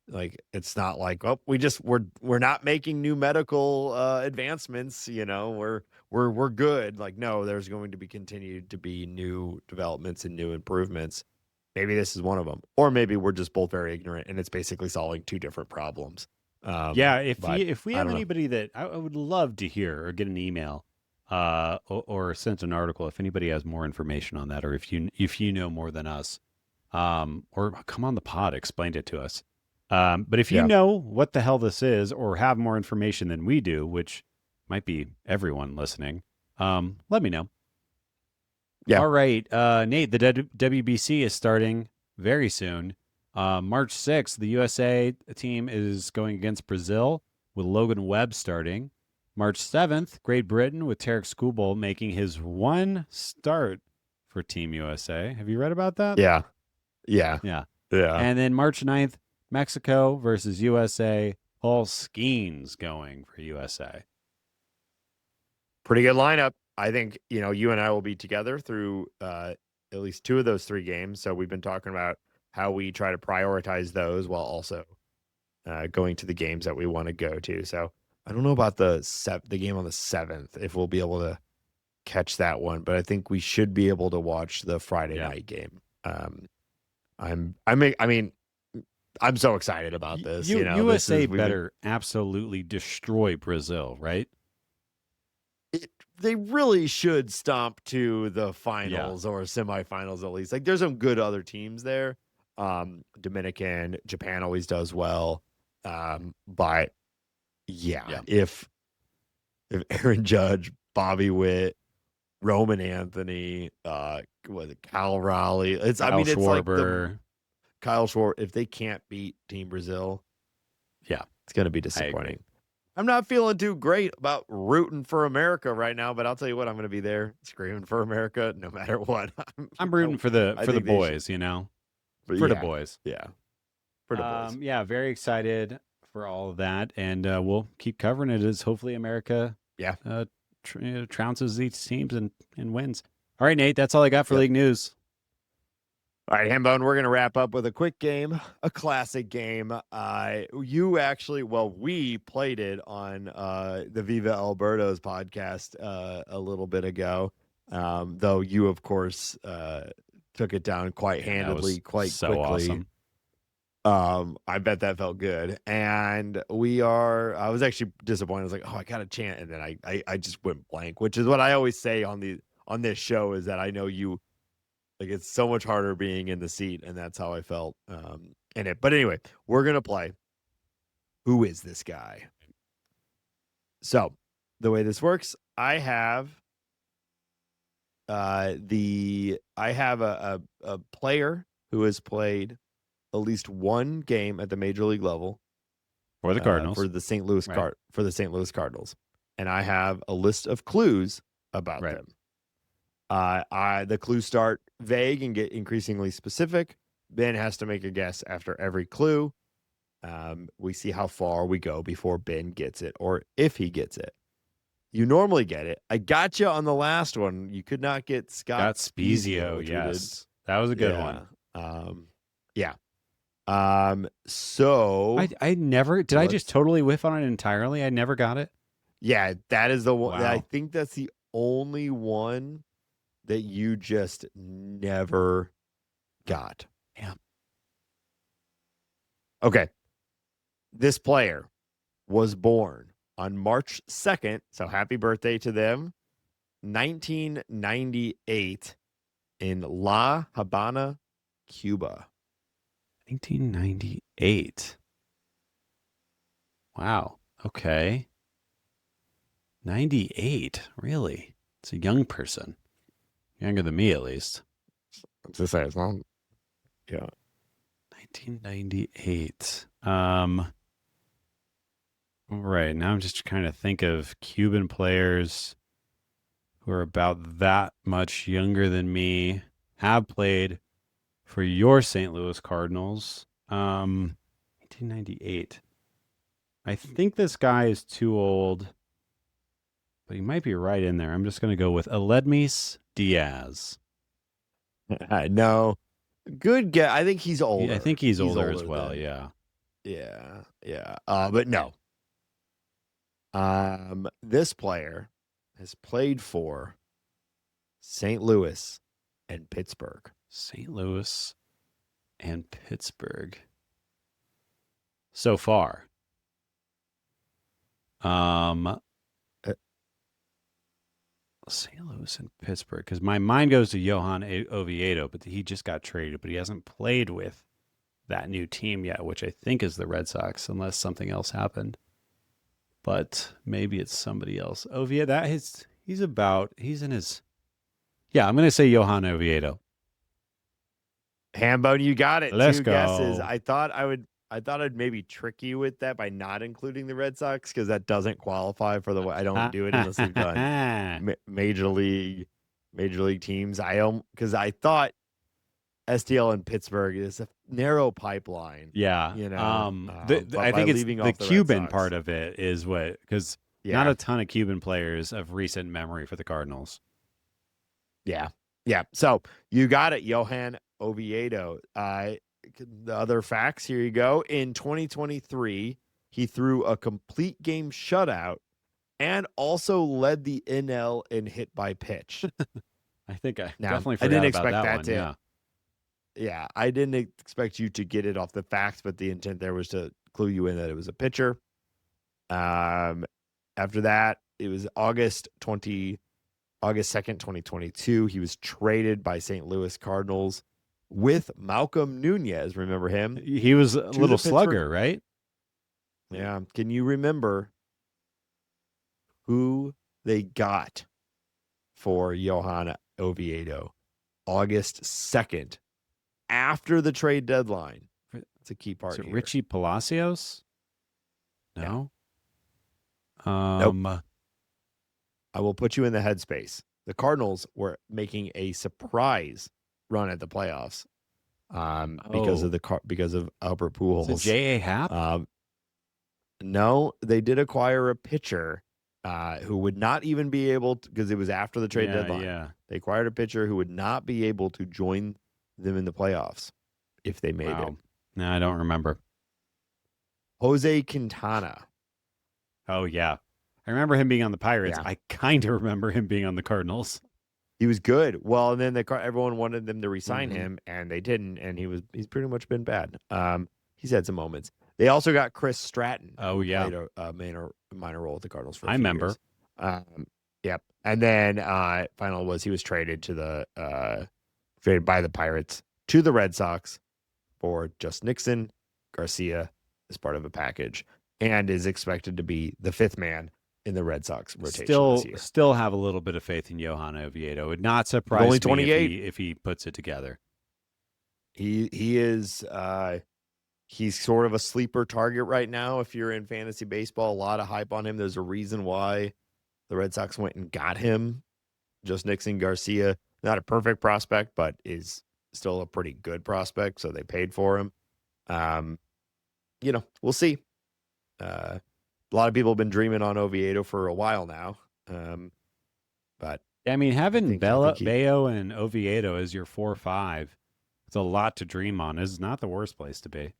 like it's not like, oh, we're not making new medical advancements. We're good. Like no, there's going to be continued to be new developments and new improvements. Maybe this is one of them, or maybe we're just both very ignorant and it's basically solving two different problems. Yeah, if But we I have don't know. anybody that I would love to hear or get an email, or sent an article, if anybody has more information on that, or if you know more than us, or come on the pod, explain it to us. But if you Yeah. know what the hell this is, or have more information than we do, which might be everyone listening, let me know. Yeah. All right, Nate, the WBC is starting very soon. March 6th, the USA team is going against Brazil with Logan Webb starting. March 7th, Great Britain with Tarek Skubal making his one start for Team USA. Have you read about that? Yeah. Yeah. Yeah. Yeah. And then March 9th, Mexico versus USA. Paul Skeens going for USA. Pretty good lineup. I think, you and I will be together through at least two of those three games. So we've been talking about how we try to prioritize those while also going to the games that we want to go to. So I don't know about the game on the 7th, if we'll be able to catch that one, but I think we should be able to watch the Friday Yeah. night game. I mean, I'm so excited about this. USA better absolutely destroy Brazil, right? They really should stomp to the finals or semifinals at least. Like there's some good other teams there. Dominican, Japan always does well. But Yeah. if Aaron Judge, Bobby Witt, Roman Anthony, Cal Raleigh, it's like Schwarber. Kyle Schwarber, if they can't beat Team Brazil, Yeah, it's going to be I agree. disappointing. I'm not feeling too great about rooting for America right now, but I'll tell you what, I'm going to be there screaming for America no matter what. I'm rooting for the think they boys, But for the yeah, boys. yeah, for the boys. Yeah, very excited for all of that, and we'll keep covering it as hopefully America, Yeah. trounces these teams and wins. All right, Nate, that's all I got for Yep. league news. All right, Hambone, we're going to wrap up with a quick game, a classic game. We played it on the Viva Alberto's podcast a little bit ago, though you, of course, took it down quite handedly, quite so quickly. Awesome. I bet that felt good. And I was actually disappointed. I was like, oh, I got a chant. And then I just went blank, which is what I always say on this show, is that I know you, like, it's so much harder being in the seat. And that's how I felt in it. But anyway, we're going to play Who Is This Guy? So the way this works, I have a player who has played at least one game at the major league level For the Cardinals. for the St. Louis Cardinals, and I have a list of clues about them. The clues start vague and get increasingly specific. Ben has to make a guess after every clue. We see how far we go before Ben gets it, or if he gets it. You normally get it. I got you on the last one. You could not get Scott Got Spiezio, Spezio, which we did. yes. That was a good Yeah. one. Yeah. So I never did. I just let's. totally whiff on it entirely. I never got it. Yeah, that is the one. I Wow. think that's the only one that you just never got. Yeah. Okay. This player was born on March 2nd. So happy birthday to them. 1998 in La Habana, Cuba. 1998. Wow. Okay. 98. Really? It's a young person. Younger than me, at least. To say it's not. Yeah. 1998. Right. Now I'm just trying to think of Cuban players who are about that much younger than me, have played for your St. Louis Cardinals. 1998. I think this guy is too old, but he might be right in there. I'm just going to go with Aledmis Diaz. No. Good guess. I think he's older. I think he's older as older well. than- Yeah. Yeah. Yeah. But no. This player has played for St. Louis and Pittsburgh. St. Louis and Pittsburgh. So far. St. Louis and Pittsburgh, because my mind goes to Johan Oviedo, but he just got traded, but he hasn't played with that new team yet, which I think is the Red Sox, unless something else happened. But maybe it's somebody else. Oviedo, he's in his. Yeah, I'm going to say Johan Oviedo. Hambone, you got it. Let's Two go. guesses. I thought I'd maybe trick you with that by not including the Red Sox because that doesn't qualify for the way I don't do it unless we've done major league teams. Because I thought STL in Pittsburgh is a narrow pipeline. Yeah. You know, I think it's the Red Cuban Sox. part of it is what, because not a ton of Cuban players of recent memory for the Cardinals. Yeah. Yeah. So you got it, Johan Oviedo. The other facts, here you go. In 2023, he threw a complete game shutout and also led the NL in hit by pitch. I think I Now, definitely I forgot didn't about expect that one. to. Yeah. Yeah, I didn't expect you to get it off the facts, but the intent there was to clue you in that it was a pitcher. After that, it was August 2nd, 2022. He was traded by St. Louis Cardinals with Malcolm Nunez. Remember him? He was a little slugger, right? Yeah. Can you remember who they got for Johan Oviedo? August 2nd, after the trade deadline. It's a key part. Is it here. Richie Palacios? No. Nope. I will put you in the headspace. The Cardinals were making a surprise run at the playoffs because of Albert Pujols. Is it J.A. Happ? No, they did acquire a pitcher who would not even be able to, because it was after the trade deadline. Yeah. They acquired a pitcher who would not be able to join them in the playoffs if they made it. No, I don't remember. Jose Quintana. Oh, yeah. I remember him being on the Pirates. Yeah. I kind of remember him being on the Cardinals. He was good. Well, and then everyone wanted them to re-sign him, and they didn't. And he's pretty much been bad. He's had some moments. They also got Chris Stratton. Oh, yeah. Played a minor role with the Cardinals for a I few remember. years. Yep. And then final was he was traded traded by the Pirates to the Red Sox for just Nixon Garcia as part of a package, and is expected to be the fifth man in the Red Sox rotation this year. Still have a little bit of faith in Johan Oviedo. It would not surprise only me 28. if he puts it together. He is he's sort of a sleeper target right now. If you're in fantasy baseball, a lot of hype on him. There's a reason why the Red Sox went and got him. Just Nixon Garcia, not a perfect prospect, but is still a pretty good prospect. So they paid for him. we'll see. A lot of people have been dreaming on Oviedo for a while now. But I mean, having think Bayo and Oviedo as your 4-5, it's a lot to dream on. It's not the worst place to be.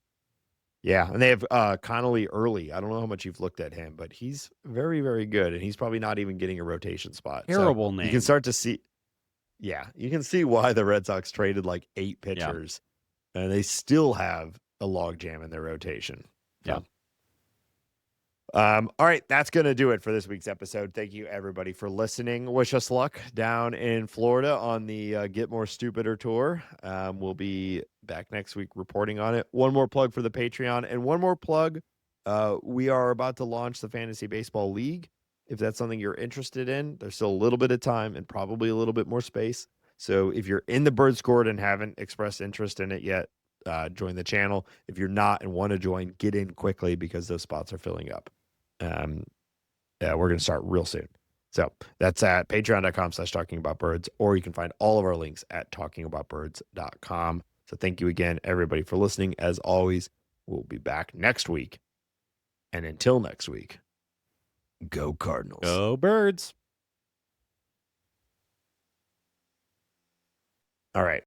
Yeah, and they have Connolly early. I don't know how much you've looked at him, but he's very, very good, and he's probably not even getting a rotation spot. Terrible so name. You can start to see. Yeah, you can see why the Red Sox traded like 8 pitchers, and they still have a logjam in their rotation. Yeah. All right, that's going to do it for this week's episode. Thank you, everybody, for listening. Wish us luck down in Florida on the Get More Stupider tour. We'll be back next week reporting on it. One more plug for the Patreon, and one more plug. We are about to launch the Fantasy Baseball League. If that's something you're interested in, there's still a little bit of time and probably a little bit more space. So if you're in the Bird Scored and haven't expressed interest in it yet, join the channel. If you're not and want to join, get in quickly because those spots are filling up. We're going to start real soon. So that's at patreon.com/talkingaboutbirds, or you can find all of our links at talkingaboutbirds.com. So thank you again, everybody, for listening. As always, we'll be back next week. And until next week, go Cardinals. Go Birds. All right.